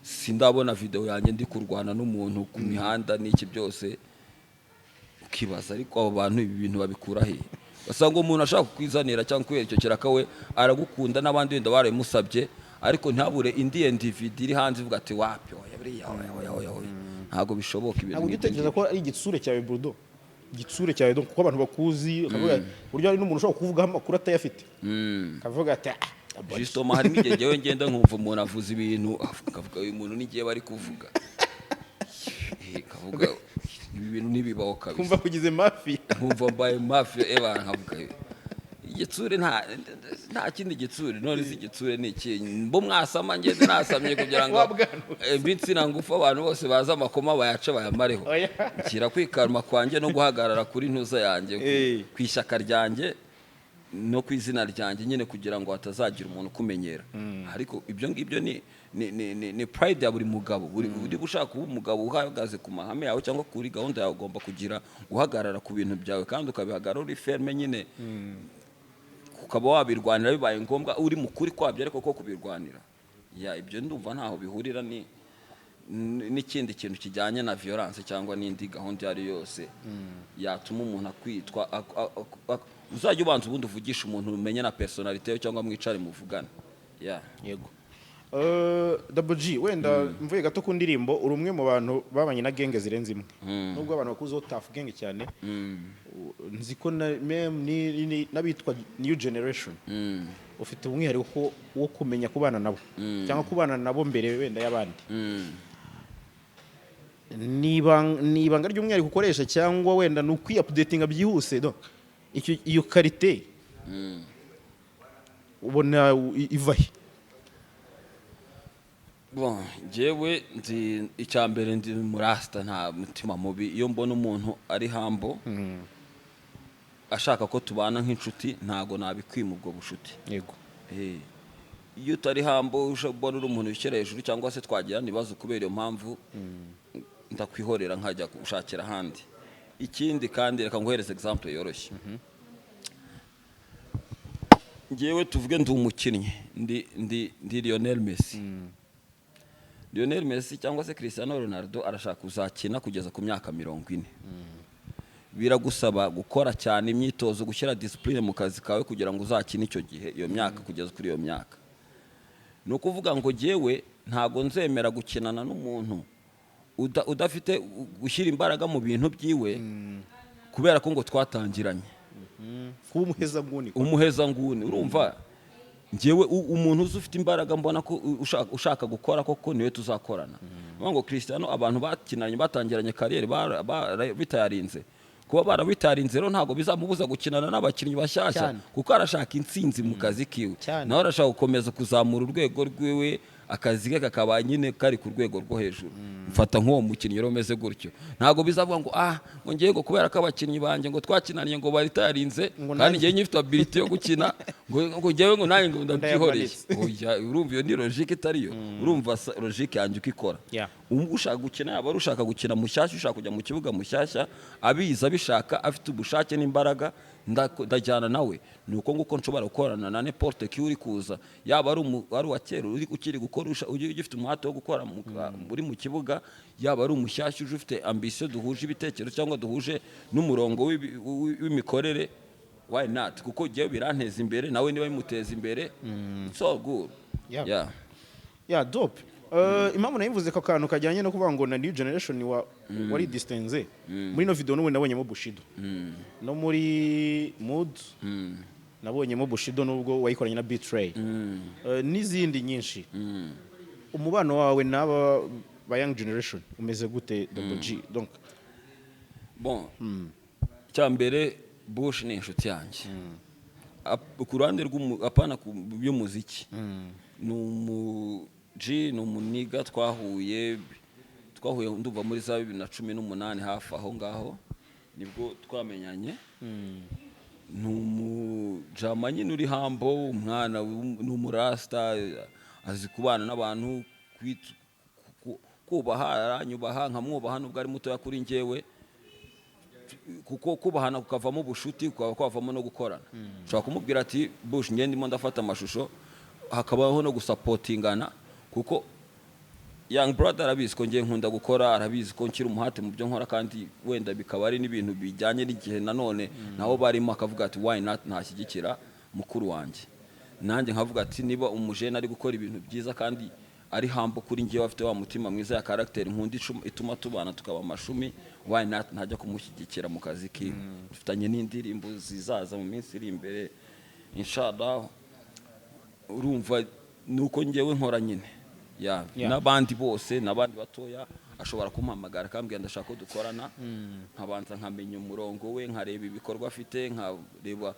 sindabona video yanjye ndi kurwana n'umuntu ku mihanda n'iki byose ukibaza ariko abo bantu ibi bintu babikura he basanga umuntu ashaka kwizanira cyangwa kwerekera kawe aragukunda n'abandi wenda baramusabye ariko ntabure indi individu iri hanze ivuga ati wapi oya ntago bishoboka ibintu ntabwo gitekereza ko ari igitsure cyawe Bulldog igitsure cyawe donc kuko abantu bakuzi akavuga buryo ari n'umuntu ushobora kuvuga amakuru atayafite kavuga ati Justement harimo igihe jewe ngenda nkumva umuntu avuza ibintu akavuga uyu muntu nigiye bari kuvuga kavuga ibi bintu nibibaho kabisa kumva kugize mafia nkumva mbaye mafia nkavuga igitsure nta kindi gitsure none si igitsure ni iki mbo mwasama ngende nasamye kugira ngo bitsina ngufa abantu bose baza amakoma bayace bayamareho kira kwikaruma kwanjye no guhagarara kuri ntuza yanjye kwishyaka ryanjye no kwizina ryanjye nyine kugira ngo hatazagira umuntu kumenyera ariko ibyo ngibyo ni pride ya buri mugabo buri bushaka kuba umugabo uhagaze ku mahame yawe cyangwa kuri gahunda yawe ugomba kugira guhagarara ku bintu byawe kandi ukabihagarara uri ferme nyine ukaba wabirwanira bibaye ngombwa uri mukuri kwabyo ariko ko kubirwanira ibyo ndumva ntaho bihurira n'ikindi kintu kijyanye na violence cyangwa n'indi gahunda yari yose yatuma umuntu akwitwa uzajya ubanza ubundi uvugisha umuntu umenye na personality cyangwa mwicare muvugana yego Double G wenda mvuye gato ku ndirimbo uri umwe mu bantu babanye na genge zirenze imwe nubwo abantu bakuzeho tough gang cyane nzi ko n'abitwa new generation ufite umwihariko wo kumenya kubana nabo cyangwa kubana nabo mbere wenda y'abandi nibanga ry'umwihariko ukoresha cyangwa wenda ni ukwi-updatinga byihuse iyo karite ubona ivahe bon jewe ndi icyambere ndi murasta nta mutima mubi iyo mbona umuntu ari hambo ashaka ko tubana nk'inshuti ntago nabikwima ubwo bushuti yego iyo utari hambo ushobora uri umuntu ukira hejuru cyangwa se twagira nibazo kubera iyo mpamvu ndakwihorera nkajya gushakira handi ikindi kandi reka nguhereze example yoroshye ngewe tuvuge ndi umukinnyi ndi Lionel Messi Lionel Messi cyangwa se Cristiano Ronaldo arashaka kuzakina kugeza ku myaka 40 biragusaba gukora cyane imyitozo gushyira discipline mu kazi kawe kugira ngo uzakine icyo gihe iyo myaka kugeza kuri iyo myaka no kuvuga ngo jewe ntago nzemera gukinana n'umuntu udafite gushyira imbaraga mu bintu byiwe kubera ko ngo twatangiranye kuba umuheza nguni urumva ngewe umuntu ufite imbaraga mbona ko ushaka gukora koko niwe tuzakorana ngo Cristiano abantu bakinanye batangiranye kariyeri bitayarinze kuba barabitarinze rero ntago bizamubuza gukinana n'abakinnyi bashyashya kuko arashaka intsinzi mu kazi kiwe nawe arashaka gukomeza kuzamura urwego rwiwe akazi ke kakaba nyine kari ku rwego rwo hejuru mfata nk'uwo mukinnyi rero umeze gutyo ntago bizavuga ngo ngo ngiye ngo kubera ko abakinnyi banjye ngo twakinaniye ngo baritarinze kandi ngiye nyifite ability yo gukina ngo ngewe ngo nanjye ngo ndabyihoreye urumva iyo ni logique itariyo urumva logique yanjye ukikora ushaka gukina yaba ushaka gukina mushyashya ushaka kujya mu kibuga mushyashya abiza bishaka afite ubushake n'imbaraga ndajyana nawe nuko nguko nshobora gukorana na n'importe qui uri kuza yaba ari wa kera uri ukiri gukora ugifite umuhate wo gukora muri mu kibuga yaba ari umushyashya ufite ambition duhuje ibitekerezo cyangwa duhuje n'umurongo w'imikorere why not kuko giye biranteza imbere nawe niba bimuteza imbere so good dope impamvu nayivuze ko kantu kajyanye no kuvuga ngo na new generation wari distance muri no video n'ubundi nabonyemo Bushido no muri mood nabonyemo Bushido nubwo wayikoranye na Betray n'izindi nyinshi umubano wawe n'aba ba young generation umeze gute Double G donc bon cyambere Bush ni inshuti yanjye ku ruhande apana by'umuziki ni umuniga twahuye nduva muri za 2018 hafi aho ngaho nibwo twamenyanye ni umujama nyine uri hambo umwana ni umurasta azi kubana n'abantu kubaha aranyubaha nkamwubaha nubwo ari muto kuri njyewe kuko kubahana kukavamo ubushuti kwavamo no gukorana ushobora kumubwira ati Bush ngende ndimo ndafata amashusho hakabaho no gusapotingana kuko young brother arabizi ko ngiye nkunda gukora, arabizi ko nkiri umuhate mu byo nkora, kandi wenda bikaba ari n'ibintu bijyanye n'igihe nanone naho barimo, akavuga ati why not ntashyigikira mukuru wanjye. Nanjye nkavuga ati niba umujene ari gukora ibintu byiza kandi ari hambo kuri ngiye, afite wa mutima mwiza ya character nkunda ituma tubana tukaba amashumi, why not ntajya kumushyigikira mu kazi kiwe. Dufitanye n'indirimbo zizaza mu minsi iri imbere inshallah. Urumva nuko ngewe nkora nyine n'abandi bose, n'abandi batoya ashobora kumpamagara akambwira ndashaka ko dukorana, nkabanza nkamenya umurongo we, nkareba ibikorwa afite, nkareba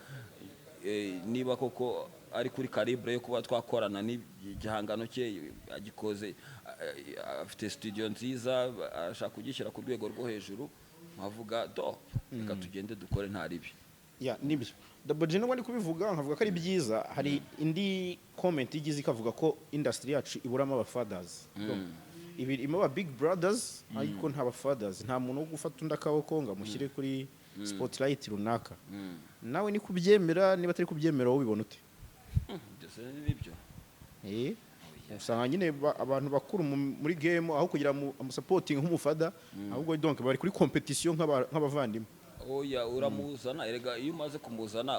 niba koko ari kuri calibre yo kuba twakorana n'igihangano cye agikoze, afite studio nziza, ashaka kugishyira ku rwego rwo hejuru, nkavuga reka tugende dukore nta ribi. Nibyo Double G n'ubundi kubivuga nkavuga ko ari byiza. Hari indi comment igize ikavuga ko industry yacu iburamo aba fathers, irimo aba big brothers ariko nta ba fathers, nta muntu wo gufata undi akaboko ngo amushyire kuri spotlight runaka. Nawe ni kubyemera? Niba atari kubyemera wowe ubibona ute? Byose nibyo. Usanga nyine abantu bakuru muri game aho kugira amusupporting nk'umufada, ahubwo donc bari kuri competition nk'abavandimwe. Oya, uramuzana, erega iyo umaze kumuzana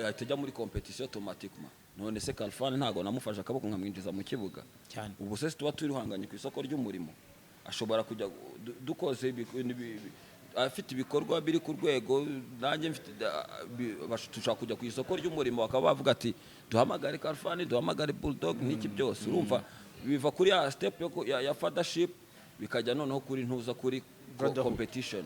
ajya muri competition automatiquement. None se Kalfan ntago namufasha akaboko nkamwinjiza mu kibuga cyane. Ubu se tuba turihanganye ku isoko ry'umurimo, ashobora kujya dukoze afite ibikorwa biri ku rwego, nanjye mfite tushaka kujya ku isoko ry'umurimo, bakaba bavuga ati duhamagare Kalfan, duhamagare Bulldog n'iki byose. Urumva biva kuri ya step ya fathership bikajya noneho kuri ntuza kuri competition.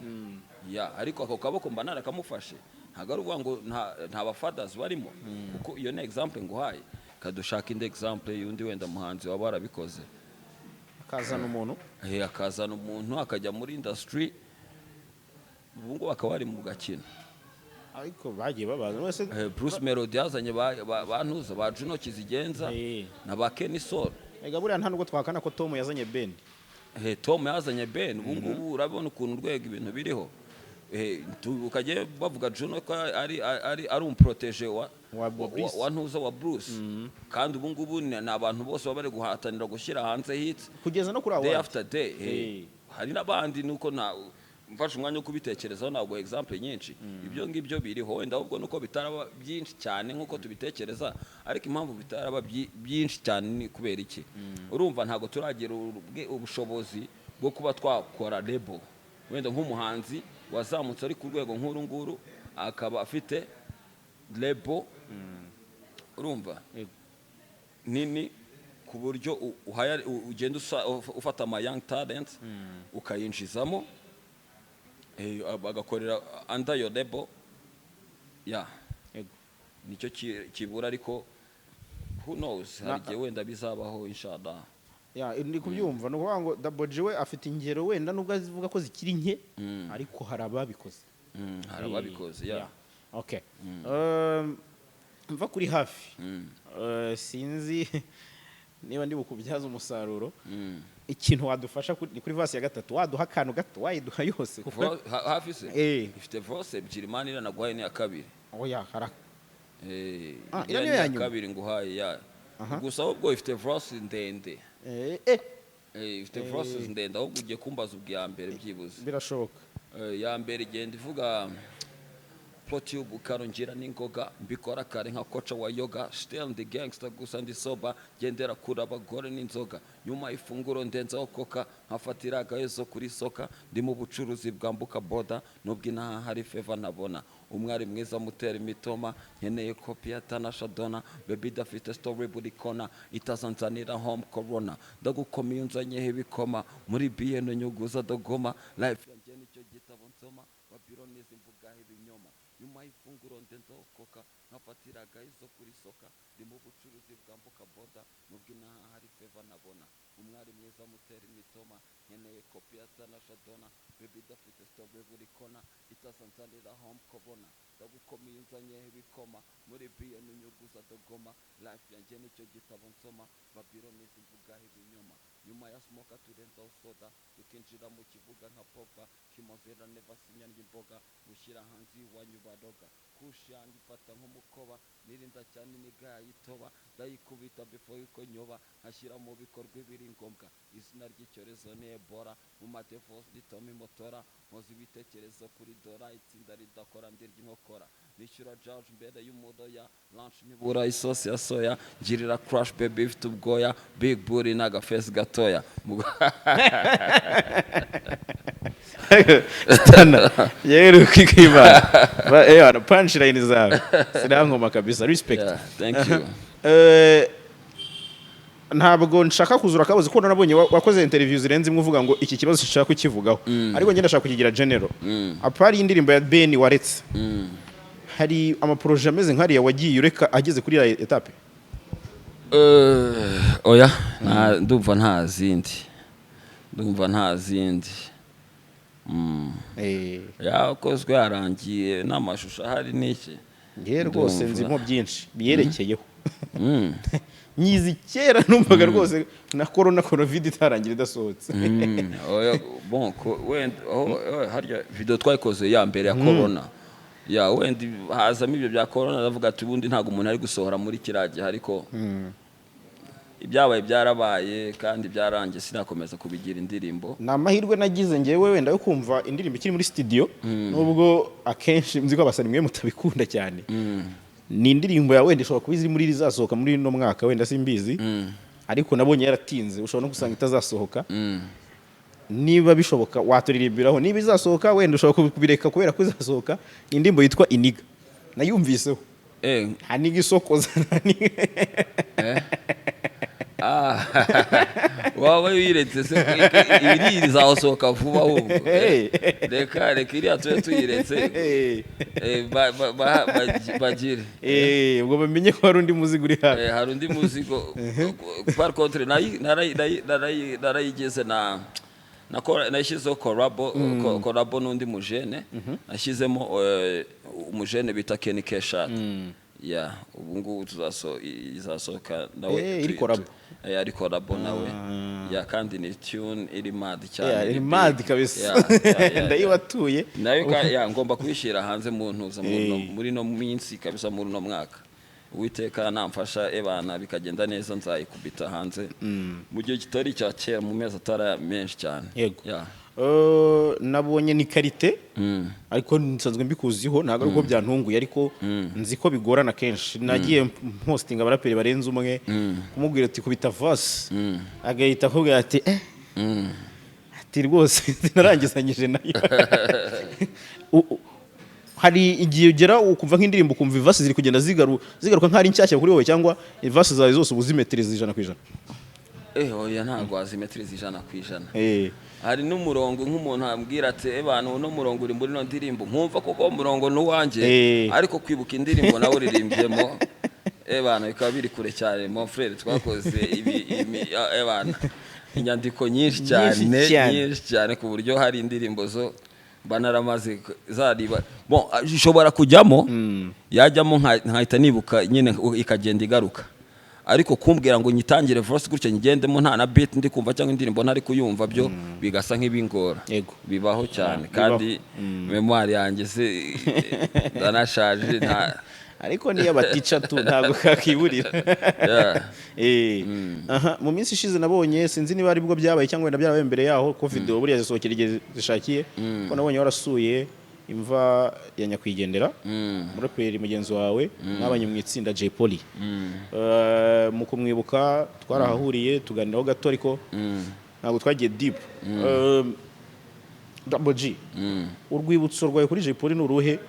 Ariko ako kaboko mba narakamufashe, ntago ari uvuga ngo nta ba fathers barimo, kuko iyo ni example nguhaye. Kadushaka indi example y'undi wenda muhanzi waba warabikoze, akazana umuntu akazana umuntu akajya muri industry, ubu ngo bakaba bari mu gakino. Ariko bagiye babaza wese Bruce Melody yazanye bantuza ba Juno Kizigenza na ba Kenny Soul. Ega buriya nta nubwo twakana ko Tom yazanye Ben. Tom yazanye Ben, ubu ngubu urabona ukuntu urwego ibintu biriho. Ukagiye bavuga Juno ko ari umuprotege wa ntuza wa Bruce, kandi ubu ngubu ni abantu bose baba bari guhatanira gushyira hanze hits kugeza no kuri day after day. Hari n'abandi nuko mfashe umwanya wo kubitekerezaho, ntabwo example nyinshi. Ibyo ngibyo biriho, wenda ahubwo nuko bitaraba byinshi cyane nkuko tubitekereza, ariko impamvu bitaraba byinshi cyane ni kubera iki? Urumva ntabwo turagira ubushobozi bwo kuba twakora label. Wenda nk'umuhanzi wazamutse ari ku rwego nk'uru nguru akaba afite label, urumva nini, ku buryo ugenda ufata ama young talents ukayinjizamo, bagakorera under your label. Nicyo kibura, ariko who knows, hari igihe wenda bizabaho inshallah. Ndi kubyumva no kuvuga ngo Double G we afite ingero wenda nubwo azivuga ko zikiri nke, ariko hari ababikoze. Hari ababikoze. Okay. Mva kuri hafi. Sinzi niba ndi bukubyaza umusaruro. Ikintu wadufasha kuri verse ya 3, waduha akantu gato, wayiduha yose hafi se ifite verse ebyiri mani iranaguhaye ni ya kabiri. Oya haraka. Ira niyo ya kabiri nguhaye gusa ahubwo ifite verse ndende. Ifite verse ndende, ahubwo ugiye kumbaza ubwa mbere byibuze. Birashoboka. Ya mbere igenda ivuga POTUB karongera n'ingoga, mbikora kare nka koca wa yoga, still ndi gangster gusa ndi soba, gendera kura abagore n'inzoga, nyuma ifunguro ndenzaho koka, nkafatira agahezo kuri soka, ndi mu bucuruzi bwambuka boda, nubwo inaha hari favor nabona, umwari mwiza mutera imitoma, nkeneye kopi ya Tanasha Donna, baby dafite story buri kona, itazanzanira home corona, ndagukomeye unzanyeho ibikoma, muri BN nyuguza dogoma, life yanjye nicyo gitabo nsoma, Babylon izimvugaho ibinyoma, nyuma y'ifunguro ndenzaho koka, nkafatira agahizo kuri soka, ndi mu bucuruzi bwambuka boda, nubwo inaha hari favor nabona, umwari mwiza mutera imitoma, nkeneye kopi ya Tanasha Donna, baby dafite story buri kona, itazanzanira home corona, ndagukomeye unzanyeho ibikoma, muri BN nyuguza dogoma, life yanjye nicyo gitabo nsoma, Babylon izimvugaho ibinyoma, nyuma ya smoka turenzaho soda, tukinjira mu kivuga nka pova, kimozera neva sinyanya imboga, gushyira hanze iwanyu badoga, kushi yanjye ifata nk'umukoba nirinda cyane n'igayitoba ndayikubita before yuko nyoba nkashyira mu bikorwa ibiri ngombwa izina ry'icyorezo ni Ebola mu matefos ditoma imotora nkoze ibitekerezo kuri dora itsinda ridakora ndirya inkokora nishyura George mbere y'umudo ya lunch nibura isosi ya soya ngirira crush baby ifite ubwoya big booty n'agafesi gatoya Stana yero kikibana punchline zawe sirankoma kabisa respect. Yeah, thank you. Ntabwo nshaka kuzura kabuze ko nabonye wakoze interview zirenze imwe uvuga ngo iki kibazo nshaka kukivugaho ariko ngenda ndashaka kukigira general apari indirimbo ya Ben waretse hari ama projet ameze nkariya wagiye ureka ageze kuri ya etape oya ndumva nta zindi yakozwe yarangiye n'amashusho ahari n'iki ngiye rwose nzimo byinshi biyerekeyeho nyizi kera numvaga rwose na covid itarangira idasohotse oya bon wenda harya video twayikoze ya mbere ya corona ya wenda hazamo ibyo bya corona ndavuga ati ubundi ntago umuntu ari gusohora muri kiragihe ariko ibyabaye byarabaye kandi byarangiye sinakomeza kubigira indirimbo namahirwe nagize ngewe wenda yo kumva indirimbo ikiri muri studio nubwo akenshi mziko abasani mwe mutabikunda cyane ni indirimbo ya wenda ishobora kuba iziri muri rizasohoka muri no mwaka wenda simbizi ariko nabonye yaratinze ushobora no gusanga itazasohoka niba bishoboka waturirimbiraho niba izasohoka wenda ushobora kubireka kubera ko izasohoka indirimbo yitwa Iniga nayumviseho haniga isokoza wawe wiretse se ibiri zasohoka vuba ahubwo reka iriya tuye tuyiretse bagire ubwo bamenye ko hari undi muzigo uri hafi hari undi muzigo par contre narayigeze nashyizeho korabo n'undi mujene nashyizemo umujene bita Kenny Keshat ya ubu ngubu izasohoka nawe iri korabo ari korabo nawe ya kandi ni tune iri mad cyane iri mad kabisa ndayibatuye nayo ya ngomba kuyishyira hanze mu ntuza muri no minsi kabisa muri no mwaka Uwiteka namfasha ebana bikagenda neza nzayikubita hanze mu gihe kitari cya kera mu mezi atara menshi cyane ya nabonye ni karite ariko nsanzwe mbikuziho ntago ariko byantunguye ariko nzi ko bigorana kenshi nagiye posting abaraperi barenze umwe kumubwira ati kubita verse agahita akubwira ati ati rwose narangizanyije nayo hari igihe ugera ukumva nk'indirimbo ukumva verse ziri kugenda zigaruka nk'ari nshyashya kuri wowe cyangwa verse zawe zose ubuzimetereza 100%. Oya ntago azimetereza 100%. Hari n'umurongo nk'umuntu ambwira ati abantu no murongo uri muri no ndirimbo nkumva koko umurongo n'uwanje ariko kwibuka indirimbo nawe uririmbyemo abantu bikaba biri kure cyane mon frère twakoze abantu inyandiko nyinshi cyane ku buryo hari indirimbo zo banaramaze zariba bon ishobora kujyamo yajyamo nkahita nibuka nyine ikagenda igaruka ariko kumbwira ngo nyitangire verse gutya nyigendemo nta na beat ndi kumva cyangwa indirimbo ntari kuyumva byo bigasa nk'ibingora bibaho cyane kandi memoire yanjye se danashaje nta ariko niyo batica tu ntago kakiburira mu minsi ishize nabonye sinzi niba ari bwo byabaye cyangwa wenda byarabaye imbere yaho ko video buriya zisohokera igihe zishakiye ko nabonye warasuye imva ya nyakwigendera muraperi mugenzi wawe mwabanye mu itsinda POLLY mu kumwibuka twarahahuriye tuganiraho gato ariko ntabwo twagiye deep Double G urwibutso rwawe kuri POLLY n'uruhe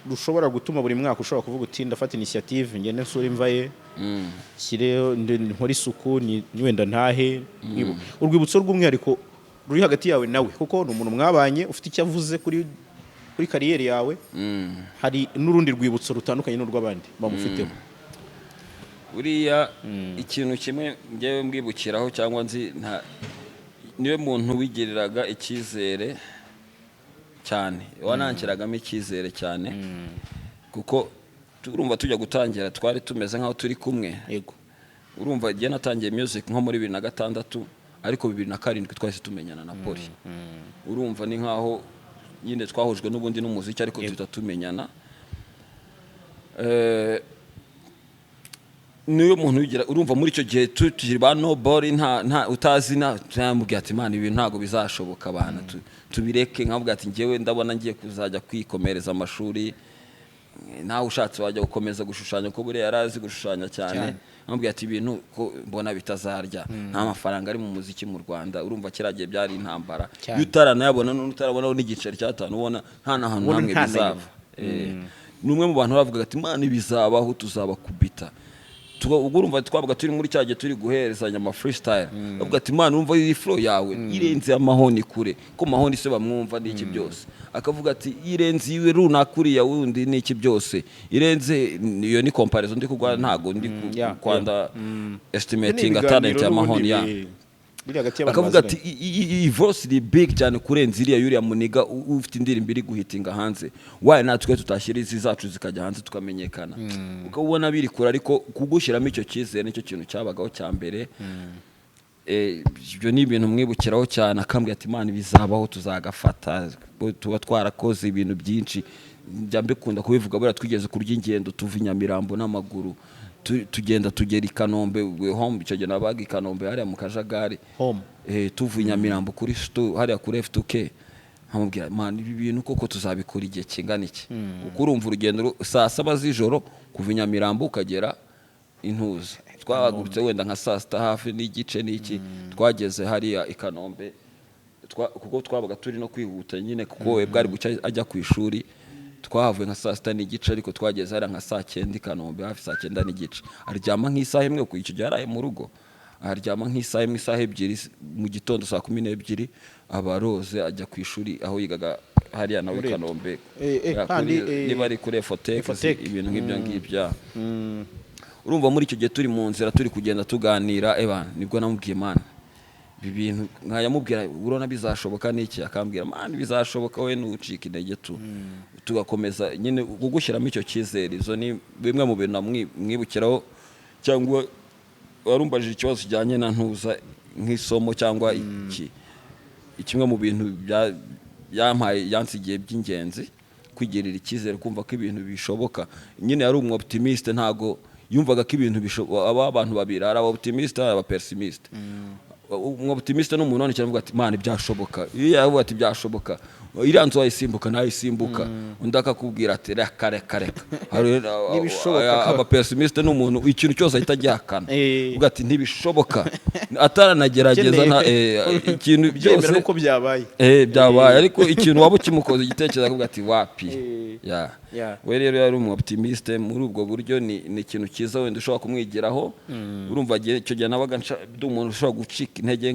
rushobora gutuma buri mwaka ushobora kuvuga uti ndafata initiative ngende nsura imva ye kireho nkora isuku ni wenda ntahe urwibutso rw'umwihariko ruri hagati yawe nawe kuko ni umuntu mwabanye ufite icyo avuze kuri kariyeri yawe hari n'urundi rwibutso rutandukanye n'urw'abandi bamufiteho buriya ikintu kimwe ngewe mbwibukiraho cyangwa nzi niwe muntu wigiriraga icyizere cyane wanankiragamo icyizere cyane kuko turumva tujya gutangira twari tumeze nkaho turi kumwe yego urumva igihe natangiye music nko muri 2006 ariko 2007 twahise tumenyana na POLLY urumva ni nkaho nyine twahujwe n'ubundi n'umuziki ariko tutatumenyana niyo muntu ugira urumva muri icyo gihe turi ba nobody nta utazi namubwira ati man ibi ntago bizashoboka abana tubireke nkavuga ati ngewe ndabona ngiye kuzajya kwikomereza amashuri nawe ushatse wajya gukomeza gushushanya ko buriya yarazi gushushanya cyane nkamubwira ati ibintu ko mbona bitazarya nta mafaranga ari mu muziki mu Rwanda urumva kiragiye byari intambara y'utaranayabona n'utarabona n'igiceri cyatanu ubona nta nahantu namwe bizava numwe mu bantu bavuga ati man bizabaho tuzabakubita urumva twabaga turi muri cyagiye turi guherezanya ama freestyle bavuga ati man urumva iyi flow yawe irenze amahoni kure ko mahoni se bamwumva n'iki byose akavuga ati irenze iwe runakuriya wundi n'iki byose irenze iyo ni comparison ndi kugwa ntago ndi kwanda estimating talent ya mahoni ya akavuga ati iyi voice iri big cyane kurenza iriya yuriya muniga ufite indirimbo iri guhitinga hanze waye natwe tutashyira izi zacu zikajya hanze tukamenyekana ukabona biri kure ariko kugushyiramo icyo cyizere nicyo kintu cyabagaho cya mbere ibyo ni ibintu mwibukiraho cyane akambwira ati man bizabaho tuzagafata tuba twarakoze ibintu byinshi njya mbikunda kubivuga buriya twigeze kurya ingendo tuva i Nyamirambo n'amaguru tugenda tugera i Kanombe home icyo gihe nabaga i Kanombe hariya mu Kajagari home tuvuye i Nyamirambo kuri hariya kuri F2K nkamubwira man ibi bintu koko tuzabikora igihe kingana iki uko urumva urugendo saa 7 z'ijoro kuva i Nyamirambo ukagera intuza twahagurutse wenda nka saa 6 hafi n'igice n'iki twageze hariya i Kanombe kuko twabaga turi no kwihuta nyine kuko we bwari guca ajya ku ishuri twahavuye nka saa 6 n'igice ariko twageze hariya nka saa 9 i Kanombe hafi saa 9 n'igice aryama nk'isaha imwe ku icyo gihe yaraye mu rugo aryama nk'isaha imwe isaha ebyiri mu gitondo saa 12 abaroze ajya ku ishuri aho yigaga hariya nawe i Kanombe niba ari kuri Fotech ibintu nk'ibyo ngibyo urumva muri icyo gihe turi mu nzira turi kugenda tuganira nibwo namubwiye man ibi bintu nkayamubwira urona bizashoboka n'iki akambwira man bizashoboka we nucika intege tugakomeza nyine gugushyiramo icyo cyizere izo ni bimwe mu bintu mwibukiraho cyangwa warumbajije ikibazo kijyanye na ntuza nk'isomo cyangwa kimwe mu bintu yampaye yansigiye by'ingenzi kwigirira icyizere kumva ko ibintu bishoboka nyine yari umwoptimiste ntago yumvaga ko ibintu bishoboka abantu babiri ari aboptimiste aba pessimiste umwoptimiste no umuntu cyane avuga ati man byashoboka iyo yavuga ati byashoboka iriya nzu wayisimbuka nayisimbuka undi akakubwira ati reka aba pessimiste no umuntu ikintu cyose ahita gihakana uvuga ati ntibishoboka ataranagerageza ikintu byose uko byabaye byabaye ariko ikintu waba ukimukoze igitekerezo akavuga ati wapi we rero yari umwoptimiste muri ubwo buryo ni ikintu cyiza wenda ushobora kumwigiraho urumva icyo gihe nabaga ndi umuntu ushobora gucika intege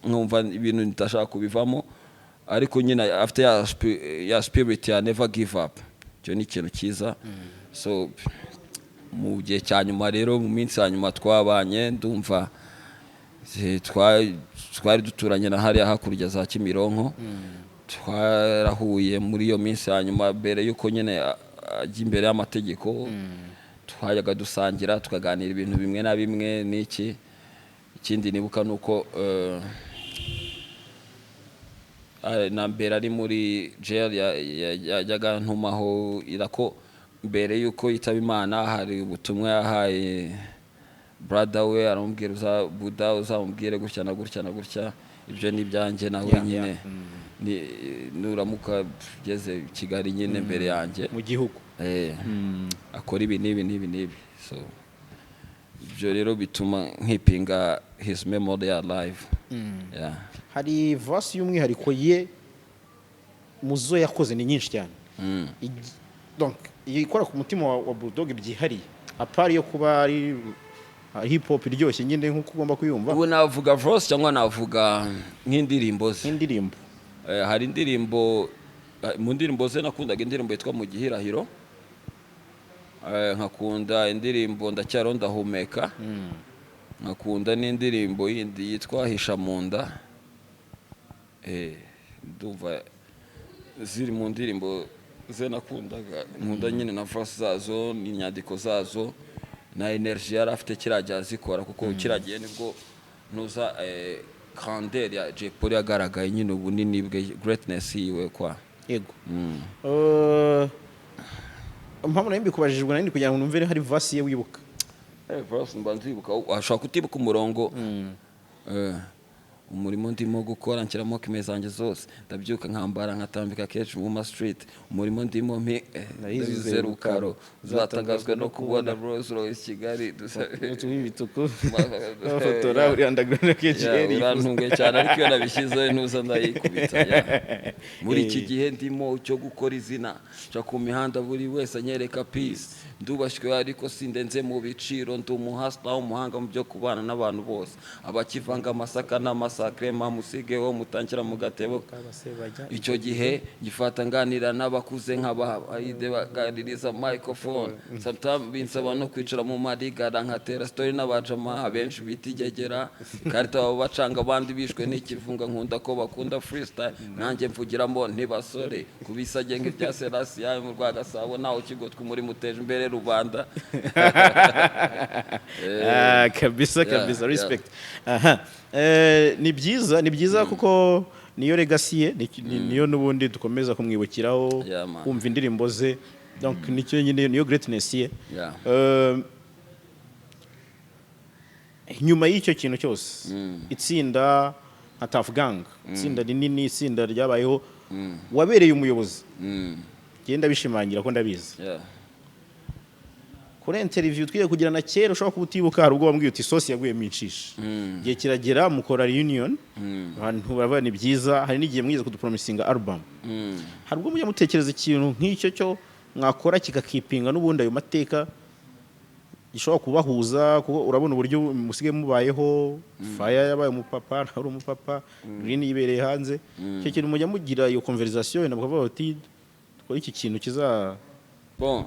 nkumva ibintu ntashaka kubivamo ariko nyine afite ya spirit ya never give up cyo ni ikintu cyiza so mu gihe cya nyuma rero mu minsi ya nyuma twabanye ndumva twari duturanye na hariya hakurya za Kimironko twarahuye muri iyo minsi ya nyuma mbere yuko nyine ajya imbere y'amategeko twajaga dusangira tukaganira ibintu bimwe na bimwe n'iki ikindi nibuka nuko na mbere ari muri jail yajyaga ntumaho irako mbere yuko yitaba Imana hari ubutumwa yahaye brother we aramubwira uzamubwire gutya na gutya na gutya ibyo ni byanjye nawe nyine nuramuka ugeze Kigali nyine mbere yanjye mu gihugu akora ibi n'ibi so ibyo rero bituma nkipinga his memory alive hari verse y'umwihariko ye muzo yakoze ni nyinshi cyane donc ikora ku mutima wa Bulldog byihariye apari yo kuba ari hip hop iryoshye nyine nkuko ugomba kuyumva ubu navuga verse cyangwa navuga nk'indirimbo ze hari indirimbo mu ndirimbo ze nakundaga indirimbo yitwa mu gihirahiro nkakunda indirimbo ndacyaro ndahumeka nkakunda n'indirimbo yindi yitwa hisha munda ndumva ziri mu ndirimbo ze nakundaga nkunda nyine na verse zazo n'inyandiko zazo na energy yari afite kirajya zikora kuko kiragiye nibwo ntuza grandeur ya Polly yagaragaye nyine ubunini bwe greatness yiwe kwa yego mpamvu nayo mbikubajijwe nari kugira ngo numve hari verse ye wibuka verse mba nzibuka ashaka kutibuka umurongo umurimo ndimo gukora nshyiramo kime zanjye zose ndabyuka nkambara nkatambika kenshi mu ma street umurimo ndimo nayize rukaro uzatangazwe no kubona Rolls Royce Kigali tubibituko fotora uri underground KGL urantunge cyane ariko iyo nabishyize ntuza ndayikubita muri iki gihe ndimo cyo gukora izina cyo ku mihanda buri wese anyereka peace ndubashywe ariko sindenze mu biciro ndumuhasta umuhanga mu byo kubana n'abantu bose abakivanga amasaka n'amasakre mamusigeho mutangira mu gatebo icyo gihe gifata nganira n'abakuze nk'abaide baganiriza microphone sometimes binsaba no kwicara mu marigara nkatera story n'abajama abenshi bitigegera karita babo bacanga abandi bishwe n'ikivunga nkunda ko bakunda freestyle nanjye mvugiramo ntibasore kubisage nk'ibya Selasi yawe mu Rwagasabo naho kigotwe muri muteje imbere rubanda kabisa respect ni byiza kuko niyo legacy ye niyo nubundi dukomeza kumwibukiraho kumva indirimbo ze donc nicyo nyine niyo greatness ye nyuma y'icyo kintu cyose itsinda nka Tough Gang itsinda rinini itsinda ryabayeho wabereye umuyobozi genda bishimangira ko ndabizi kuri interview twiye kugira na kera ushobora kubutibuka hari ubwo bambwiye uti sosi yaguye mincisha gihe kiragera mukora reunion abantu baba ni byiza hari n'igihe mwize kudupromisinga album hari ubwo mujya mutekereza ikintu nk'icyo cyo mwakora kigakipinga n'ubundi ayo mateka gishobora kubahuza kuko urabona uburyo musige mubayeho Fire yabaye umupapa ntari umupapa Green yibereye hanze icyo kintu mujya mugira iyo conversation na bakavuga bati twari iki kintu kiza bon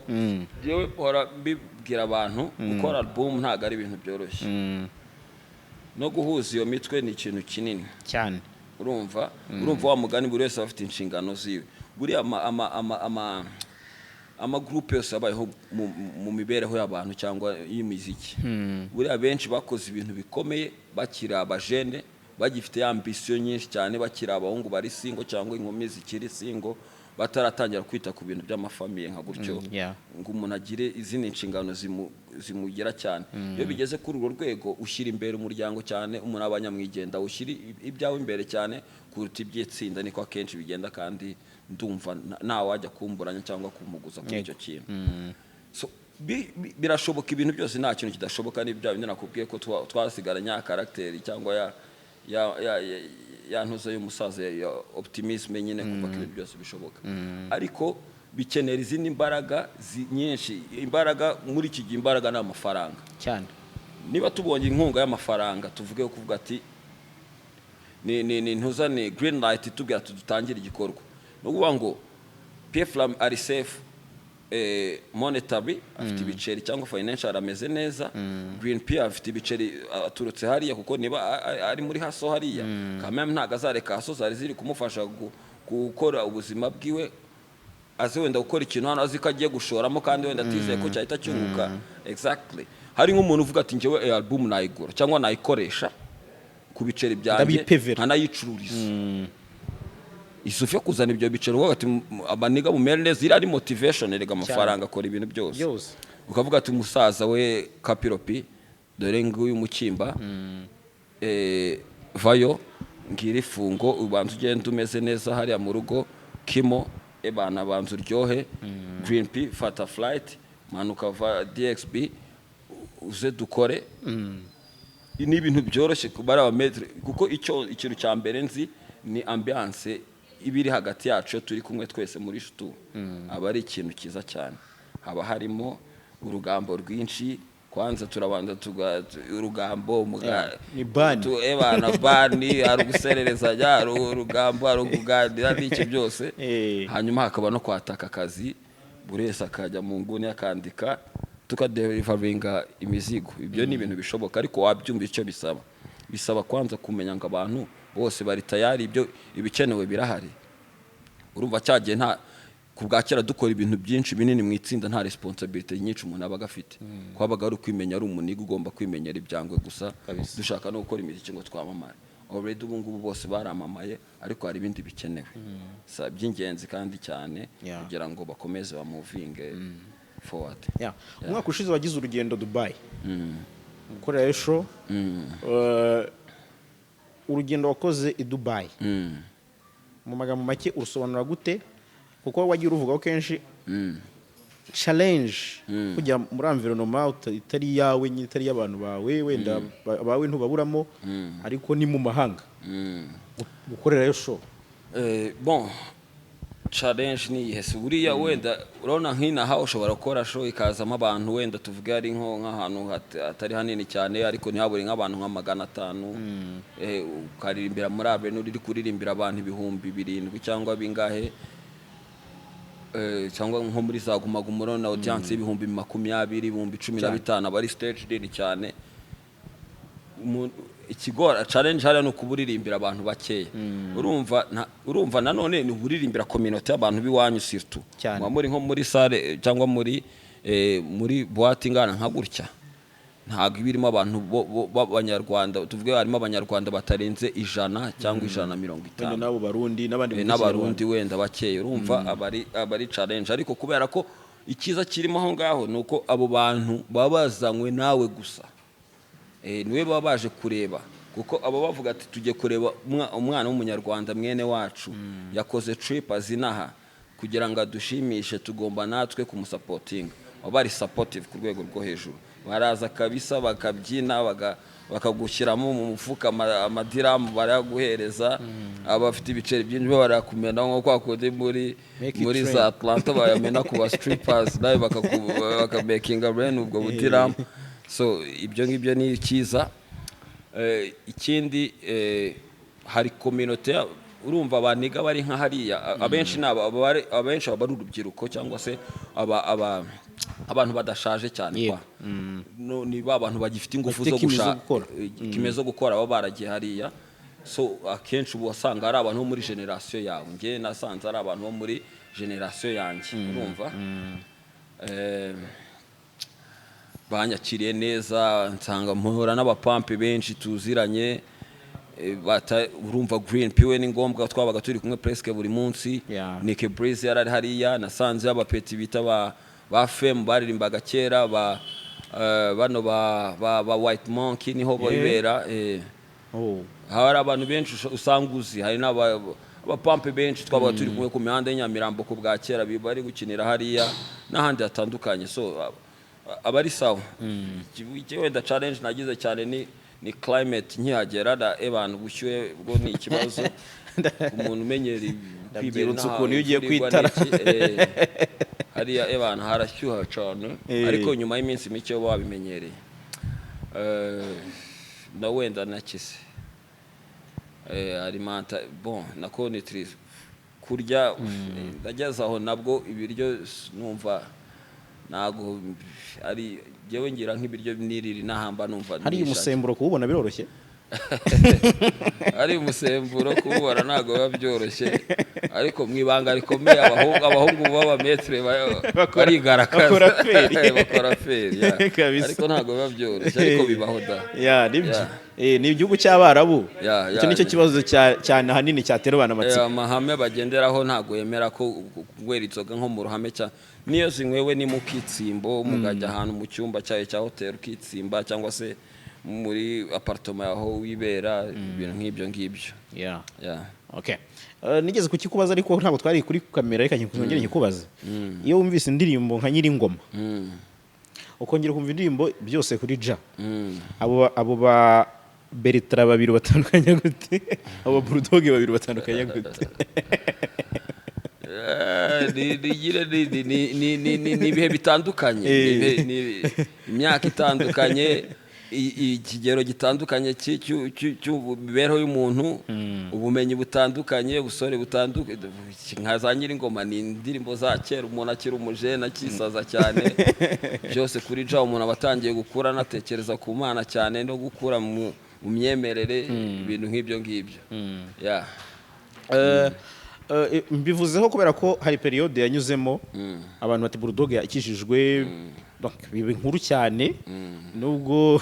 yewe ora bibwira abantu gukora album ntago ari ibintu byoroshye no guhuza iyo mitwe ni ikintu kinini cyane urumva wa mugani buri wese afite inshingano ziwe buri ama group yose abayeho mu mibereho y'abantu cyangwa y'imiziki buri abenshi bakoze ibintu bikomeye bakira abajene bagifite ambition nyinshi cyane bakira abahungu bari singo cyangwa inkumi zikiri singo bataratangira kwita ku bintu by'amafamiye nka gutyo ngo umuntu agire izindi nshingano zimugera cyane iyo bigeze kuri urwo rwego ushyira imbere umuryango cyane umuntu abanyamwigenda ushyira ibyawe imbere cyane kuruta iby'itsinda niko akenshi bigenda kandi ndumva nawe wajya kumburanya cyangwa kumuguza kuri icyo kintu so birashoboka ibintu byose nta kintu kidashoboka n'ibyo bindi nakubwiye ko twasigaranye ya character cyangwa yantuza y'umusaza ya optimisme nyine kuva ko byose bishoboka ariko bikenera izindi imbaraga nyinshi imbaraga muri iki gihe imbaraga n'amafaranga cyane niba tubonye inkunga y'amafaranga tuvuge kuvuga ati ni ntuzane green light tubwira tudutangire igikorwa no kuvuga ngo PFLAM ari safe monetary afite ibiceri cyangwa financial ameze neza Green P afite ibiceri aturutse hariya kuko niba ari muri haso hariya kameme ntago azareka haso zari ziri kumufasha gukora ubuzima bwiwe aze wenda gukora ikintu hano azi ko agiye gushoramo kandi wenda atizeye ko cyahita cyunguka exactly hari nk'umuntu uvuga ati njyewe album nayigura cyangwa nayikoresha ku biceri byanjye anayicururiza isufi yo kuzana ibyo bicero ngo ati abaniga mu mernes iri ari motivation erega amafaranga akora ibintu byose ukavuga ati umusaza we Kapiropi dore nguyu mukimba vayo ngira ifungo ubanza ugenda umeze neza hariya mu rugo kimo ebana banza uryohe Green P fata flight manuka va DXB uze dukore ni ibintu byoroshye kubara abametre kuko ikintu cya mbere nzi ni ambiance ibiri hagati yacu turi kumwe twese muri shutu aba ari ikintu kiza cyane haba harimo urugambo rwinshi kwanza turabanza urugambo ni bani ebana bani ari gusererezanya ari urugambo ari kuganira n'iki byose hanyuma hakaba no kwataka akazi buri wese akajya mu nguni yakandika tukadelivaringa imizigo ibyo ni ibintu bishoboka ariko wabyumva icyo bisaba kwanza kumenya ngo abantu bose bari tayari ibyo ibikenewe birahari urumva cyagiye nta kubwakira dukora ibintu byinshi binini mu itsinda nta responsibility nyinshi umuntu abaga afite kwabaga ari kwimenya ari umuniga ugomba kwimenyera ibyangwe gusa dushaka no gukora imiziki ngo twamamare already ubu ngubu bose baramamaye ariko hari ibindi bikenewe by'ingenzi kandi cyane kugira ngo bakomeze bamuvinge forward. Umwaka ushize wagize urugendo Dubai gukorera show. Urugendo wakoze i Dubai mu magambo make urusobanura gute kuko wagiye uruvugaho kenshi challenge kujya muri environment itari yawe itari y'abantu bawe wenda bawe ntubaburamo ariko ni mu mahanga gukorera show. Bon challenge ni yes buriya wenda urabona nk'inaha ushobora gukora show ikazamo abantu wenda tuvuge ari nk'ahantu atari hanini cyane ariko ntihabure nk'abantu nka 500 ukaririmbira muri avenue uri kuririmbira abantu 7,000 cyangwa bingahe cyangwa nko muri za gumagumuro na audience 20,000 15,000 abari stage nini cyane. Ikigora challenge hari no kuburirimbira abantu bakeya. Urumva nanone ni uburirimbira community y'abantu biwanyu surtout muri nko muri salle cyangwa muri boîte ingana nka gutya ntago ibirimo abantu b'abanyarwanda tuvuge harimo abanyarwanda batarenze 100 cyangwa 150 nabo barundi n'abarundi wenda bakeya. Urumva abari challenge ariko kubera ko ikiza kirimo aho ngaho nuko abo bantu babazanywe nawe gusa niwe baba baje kureba kuko abo bavuga ati tujye kureba umwana w'umunyarwanda mwene wacu yakoze trip azinaha kugira ngo adushimishe tugomba natwe kumusupporting abari supportive ku rwego rwo hejuru baraza kabisa bakabyina bakagushyiramo mu mufuka amadiramu baraguhereza abafite ibiceri byinshi barakumena nko kwakode muri za Atlanta bayamena ku ba strippers nawe bakamakinga rain ubwo budiramu. So ibyo ngibyo ni ikiza. Ikindi hari community urumva abaniga bari nka hariya abenshi abenshi abari urubyiruko cyangwa se abantu badashaje cyane kwa ni abantu bagifite ingufu zo gushaka kimezo gukora abo baragiye hariya. So akenshi ubu wasanga ari abantu bo muri generation yawe nge nasanze ari abantu bo muri generation yanjye urumva banyakiriye neza nsanga mpura n'abapampe benshi tuziranye urumva Green piwe ni ngombwa twabaga turi kumwe presque buri munsi. Nick Breeze yarari hariya nasanze abapeti bita ba femme baririmbaga kera bano ba White Monkey niho boibera hari abantu benshi usanguzi hari n'abapampe benshi twabaga turi kumwe ku mihanda y'Nyamirambo ku bwa kera bari gukinira hariya n'ahandi hatandukanye. So abari sawa wenda challenge nagize cyane ni climate nkihagera da abantu bushyuhe bwo ni ikibazo umuntu umenyera kwibirutsa ukuntu ugiye kwitara hariya abantu harashyuha cyane ariko nyuma y'iminsi mike babimenyereye na wenda nakise alimenta bon nako nutrition kurya ndageza aho nabwo ibiryo numva nago ari jewe ngira nk'ibiryo niriri nahamba numva hari umusemburo kubona biroroshye ari umusemburo kubona nago babyoroshye ariko mwibanga rikomeye abahungu baba metre barigarakaza bakora feri ariko nago babyoroshye ariko bibaho da nibyo ni igihugu cy'Abarabu icyo nicyo kibazo cyane hanini cyatera abana amatsiko amahame bagenderaho ntago yemera ko gwera inzoga nko mu ruhame cyane niyo zinywewe ni mu kitsimbo mugajya ahantu mu cyumba cyayo cya hotel kitsimba cyangwa se muri apartment yaho wibera ibintu nk'ibyo ngibyo. Okay nigeze kukikubaza ariko ntabwo twari kuri kamera reka nkongere nkikubaze iyo wumvise indirimbo nka Nyiringoma ukongera kumva indirimbo byose kuri ja abo ba Bertrand babiri batandukanye gute abo Bulldog babiri batandukanye gute ni bihe bitandukanye imyaka itandukanye ikigero gitandukanye cy'imibereho y'umuntu ubumenyi butandukanye ubusore butandukanye nka za Nyiringoma ni indirimbo za kera umuntu akiri umujene akisaza cyane byose kuri ja umuntu abatangiye gukura natekereza ku Mana cyane no gukura mu myemerere ibintu nk'ibyo ngibyo mbivuzeho kubera ko hari periode yanyuzemo abantu bati Bulldog yakishijwe bibe nkuru cyane nubwo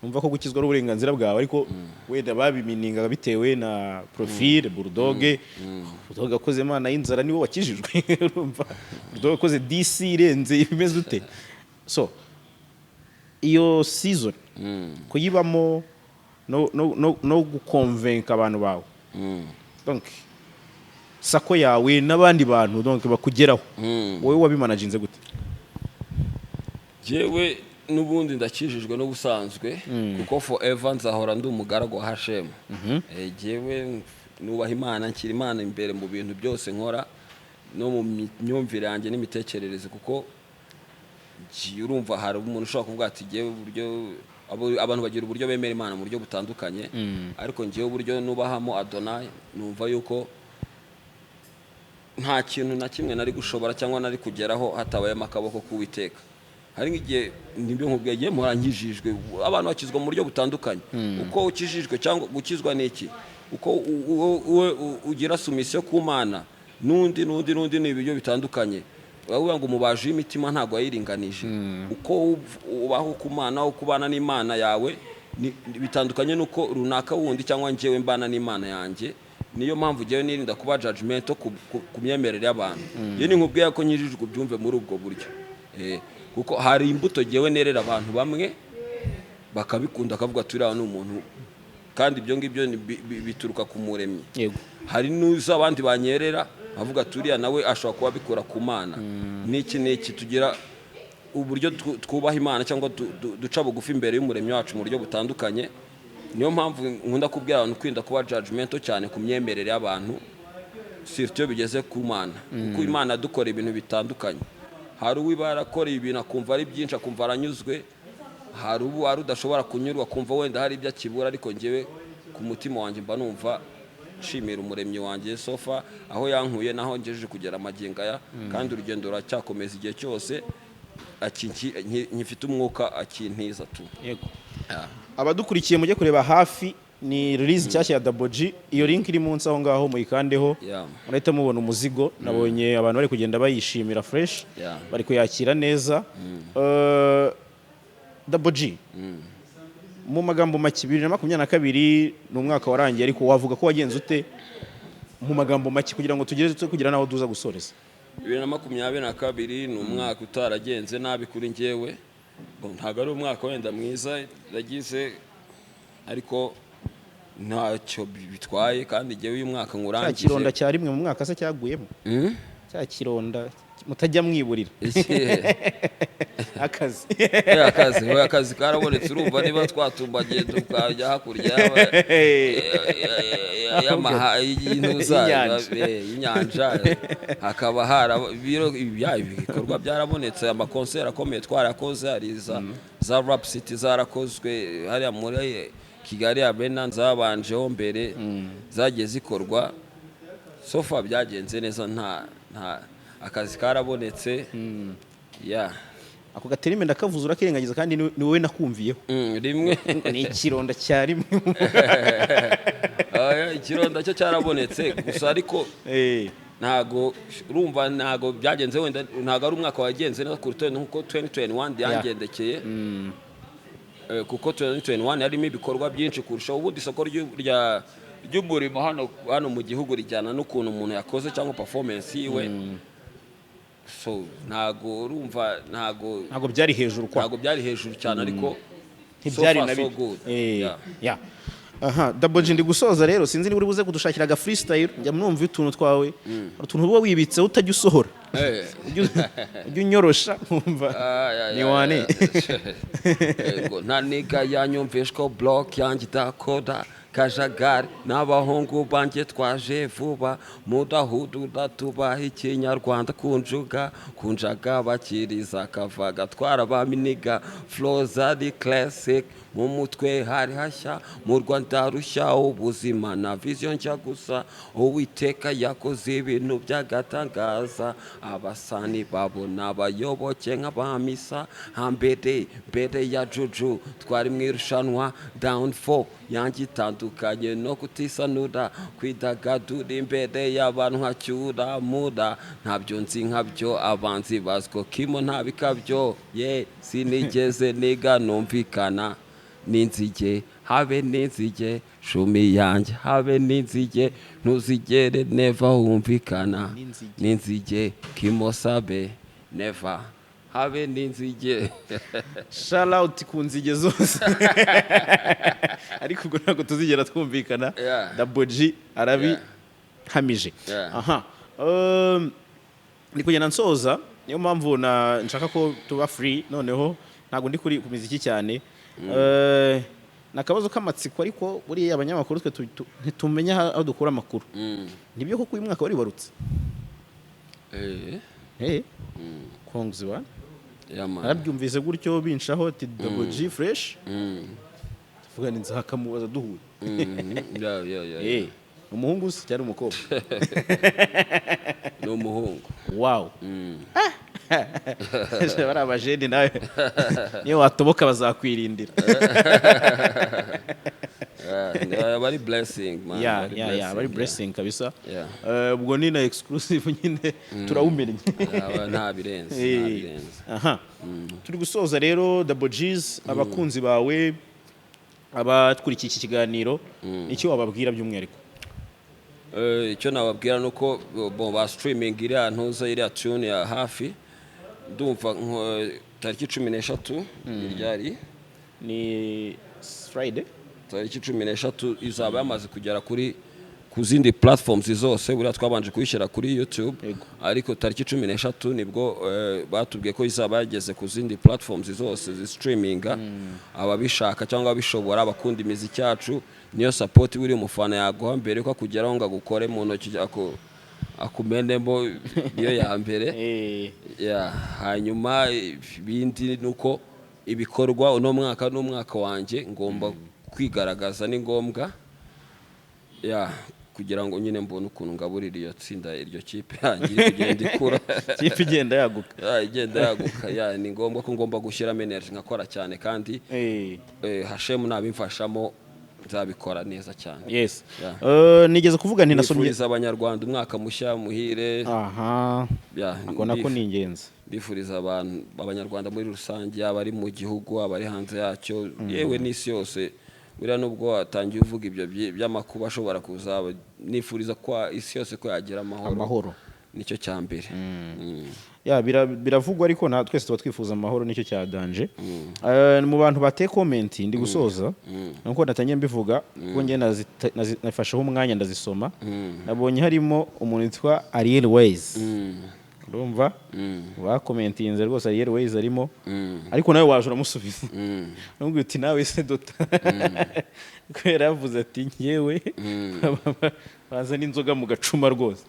numva ko gukizwa ari uburenganzira bwawe ariko wenda babiminingaga bitewe na profile BULLDOG. BULLDOG akoze Imana y'inzara niwe wakijijwe urumva BULLDOG akoze Disi irenze ibimeze ute. So iyo season kuyibamo no gukonvenka abantu bawe, donc sako yawe n'abandi bantu donc bakugeraho, wowe wabimanaginze gute? Jewe nubundi ndakijijwe no busanzwe kuko forever nzahora ndi umugaragu wa Hashem. Jewe nubaha Imana, nkira Imana imbere mu bintu byose nkora no mu myumvire yanjye n'imitekerereze, kuko urumva hari umuntu ushobora kuvuga ati jewe uburyo abantu bagira uburyo bemera Imana mu buryo butandukanye, ariko ngiye uburyo nubahamo Adonai numva yuko nta kintu na kimwe nari gushobora cyangwa nari kugeraho hatabaye amakaboko k'Uwiteka. Hari ngiye nibyo nkubwiye murankijijwe, abantu bakizwa mu buryo butandukanye. Uko ukijijwe cyangwa gukizwa n'iki, uko ugira submission ku Mana nundi ni ibyo bitandukanye. Bavuga ngo umubaje imitima ntago yayiringanije. Uko ubaho ku Mana, uko kubana n'Imana yawe bitandukanye nuko runaka wundi cyangwa njewe mbana n'Imana yanjye. Niyo mpamvu jewe nirinda kuba judgment ku myemerere y'abantu. Ye ni nkubwiye ko nyijijwe byumve muri ubwo buryo. Kuko hari imbuto jewe nerera abantu bamwe bakabikunda akavuga turi aho n'umuntu, kandi ibyo ngibyo bituruka ku Muremyi. Yego. Hari n'uza abandi banyerera avuga turiya nawe ashobora kuba bikora ku Mana. Niki tugira uburyo twubaha Imana cyangwa duca bugufi imbere y'Umuremyi wacu mu buryo butandukanye. Niyo mpamvu nkunda kubwira abantu kwinda kuba judgmental cyane ku myemerere y'abantu, surtout bigeze ku Mana, kuko Imana dukora ibintu bitandukanye. Hari uwibara akora ibintu akumva ari byinshi akumva aranyuzwe, hari udashobora kunyurwa akumva wenda hari ibyo akibura, ariko ngewe ku mutima wanjye mba numva nshimira Umuremyi wanjye sofa aho yankuye naho ngejeje kugera amagingo aya, kandi urugendo ruracyakomeza igihe cyose nkifite umwuka akintiza tu. Yego. Abadukurikiye mujye kureba hafi ni release cyashya ya Double G, iyo link iri munsi aho ngaho muyikandeho, murahita mubona umuzigo. Nabonye abantu bari kugenda bayishimira fresh, bari kuyakira neza. Double G mu magambo make 2022 ni umwaka warangiye, ariko wavuga ko wagenze ute mu magambo make kugira ngo tugere kugira naho duza gusoreza? 2022 ni umwaka utaragenze nabi kuri njyewe. Ntago ari umwaka wenda mwiza yagize, ariko ntacyo bitwaye, kandi njyewe uyu mwaka ngurangiye. Cya kironda cya rimwe mu mwaka se cyaguyemo? Cya kironda mutajya mwiburira akazi karabonetse. Urumva niba twatumbagiye tukajya hakurya y'inyanja, hakaba ibikorwa byarabonetse, amakonseri akomeye twarakoze, hari za rap city zarakozwe hariya muri Kigali Arena, zabanjeho mbere zagiye zikorwa. Sofa byagenze neza, nta akazi karabonetse. Ako gaterime ndakavuza urakirengagiza, kandi ni wowe nakumviyeho rimwe. Ni ikironda cya rimwe. Ikironda cyo cyarabonetse gusa, ariko ntago urumva ntago byagenze, wenda ntago ari umwaka wagenze neza kurutonde nkuko 2021 yangendekeye. Kuko 2021 yarimo ibikorwa byinshi kurusha ubundi. Isoko ry'umurimo hano mu gihugu rijyana n'ukuntu umuntu yakoze cyangwa performance yiwe. So ntago urumva ntago byari hejuru kwa, ntago byari hejuru cyane, ariko ntibyari nabi. Aha, Double G ndi gusoza rero, sinzi niba uri buze kudushakira aga freestyle, njya mwumva utuntu twawe, utuntu uba wibitse utajya usohora, ujya unyorosha nkumva ni wane. Nta niga yanyumvishko block yanjye dakoda kajagari n'abahungu banjye twaje vuba mudahudura tubaha ikinyarwanda kunjaga bakiriza kavaga twarabaminiga flow zari classic mu mutwe hari hashya mu Rwanda rushya ubuzima na vision nshya gusa Uwiteka yakoze ibintu by'agatangaza abasani babona abayoboke nk'abamisa hambere ya juju twari mwirushanwa down 4 yanjye itandukanye no kutisanura kwidagadura imbere y'abantu nkacyura muda ntabyo nzi nkabyo abanzi bazko kimo ntabikabyo sinigeze niga numvikana n'inzige habe n'inzige shumi yanjye habe n'inzige ntuzigere neva wumvikana n'inzige kimosabe neva habe n'inzige shout out ku nzige zose ariko ubwo ntabwo tuzigera twumvikana Double G arabi hamije aha ni kugenda nsoza niyo mpamvu nshaka ko tuba free noneho ntabwo ndi kuri ku miziki cyane nakabazo k'amatsiko ariko buriya abanyamakuru twe ntitumenya aho dukura amakuru nibyo koko uyu mwaka wari warutse kongziwa arabyumvise gutyo binshaho ati Double G fresh tuvuga ni nzakamubaza duhuye umuhungu se cyari umukobwa ni umuhungu wow bari abajeni nawe niyo watoboka bazakwirindira bari blessing man bari blessing kabisa ubwo ni na exclusive nyine turawumenya nta birenze aha turi gusoza rero Double G's abakunzi bawe abatwurikiye iki kiganiro icyo wababwira by'umwihariko icyo nababwira nuko ba streaming iriya ntuza iriya tune ya hafi ndumva tariki 13 ryari ni Friday tariki 13 izaba yamaze kugera ku zindi platforms zose buriya twabanje kuyishyira kuri YouTube ariko tariki 13 nibwo batubwiye ko izaba yageze ku zindi platforms zose zi streaminga ababishaka cyangwa abishobora bakunda imiziki yacu niyo support buri umufana yaguha mbere ko kugeraho ngo agukore mu ntoki akumenemo niyo ya mbere hanyuma ibindi nuko ibikorwa uno mwaka n'umwaka wanjye ngomba kwigaragaza ni ngombwa kugira ngo nyine mbone ukuntu ngaburira iyo tsinda iryo kipe yangiye kugenda ikura kipe igenda yaguka igenda yaguka ni ngombwa ko ngomba gushyiramo energy nkakora cyane kandi Hashem nabimfashamo nzabikora neza cyane yes nigeze kuvuga nti nasomye bifuriza abanyarwanda umwaka mushya muhire akona ko ni ingenzi bifuriza abanyarwanda muri rusange abari mu gihugu abari hanze yacyo yewe n'isi yose buriya nubwo watangiye uvuga ibyo by'amakuba ashobora kuzaba nifuriza ko isi yose ko yagira amahoro nicyo cya mbere biravugwa ariko na twese tuba twifuza amahoro nicyo cya danje mu bantu bateye comment ndi gusoza nuko natangiye mbivuga kuko ngiye nafasheho umwanya ndazisoma nabonye harimo umuntu witwa Ariel Ways urumva bakomentinze rwose Ariel Ways arimo ariko nawe waje uramusubiza nubwo uti nawe se dota kwera yavuze ati nyewe baza n'inzoga mu gacuma rwose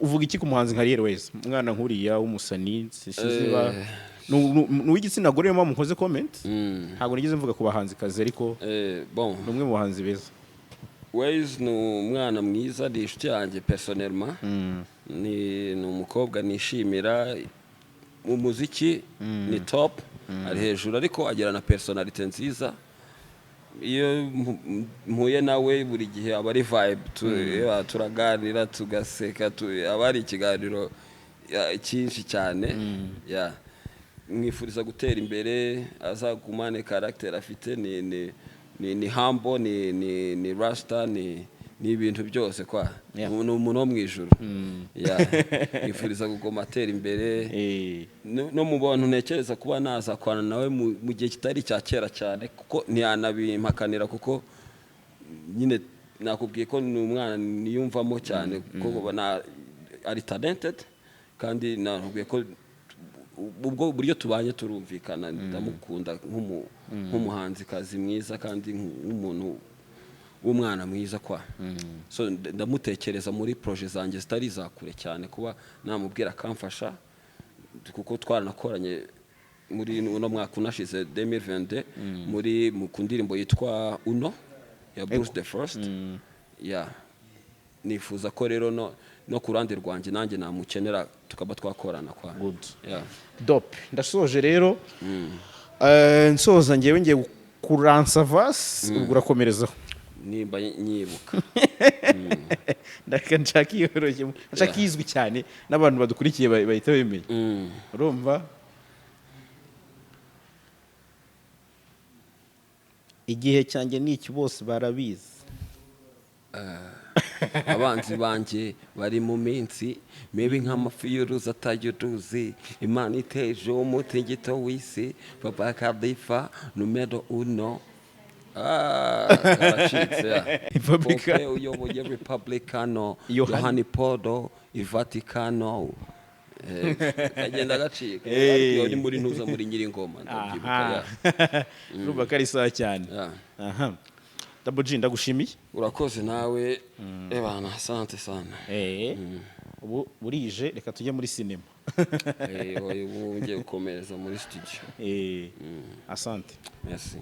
uvuga iki ku muhanzi nka Ariel Ways umwana nkuriya w'umusani siziba n'uw'igitsina gore mama mukoze comment ntabwo nigeze mvuga ku bahanzi kazi ariko numwe mu bahanzi beza Ways ni umwana mwiza ni inshuti yanjye personnellement ni umukobwa nishimira mu muziki ni top ari hejuru ariko agira na personality nziza iyo mpuye nawe buri gihe aba ari vibe turaganira tugaseka aba ari ikiganiro cyinshi cyane mwifuriza gutera imbere azagumane character afite ni humble ni rasta ni ibintu byose kwa ni umuntu wo mu ijuru yifuriza kugoma atera imbere no mu bantu ntekereza kuba nazakwana nawe mu gihe kitari cya kera cyane kuko ntiyanabimpakanira kuko nyine nakubwiye ko ni umwana niyumvamo cyane kuko ari talented kandi nakubwiye ko ubwo buryo tubanye turumvikana ndamukunda nk'umuhanzi kazi mwiza kandi nk'umuntu w'umwana mwiza kwa so ndamutekereza muri projet zanjye zitari zakure cyane kuba namubwira akamfasha kuko twaranakoranye muri uno mwaka unashize 2022 muri mu kundirimbo yitwa Uno ya Bruce the First nifuza ko rero no kurande rwanjye nanjye namukenera tukaba twakorana kwa good dope ndasoje rero nsoza ngewe ngiye kuransa vas urakomerezaho nimba nyibuka nshaka iyoroshye nshaka izwi cyane n'abantu badukurikiye bahita bemeye urumva igihe cyanjye ni iki bose barabizi. abanzi banjye bari mu minsi mibi nk'amafi y'uruzi atajya uruzi, imana iteje umutingito w'isi, papa kadifa numero uno. Karacitse Pope uyoboye Republicano, Yohani Podo Ivatikano. Agenda gacika ari muri ntuza muri Nyiringoma ndabyibuka. Urumva ko ari sawa cyane. Aha, Double G ndagushimiye. Urakoze nawe ebana, asante sana. Ubu burije reka tujye muri sinema. Ubu ngiye gukomereza muri studio. Asante. Merci.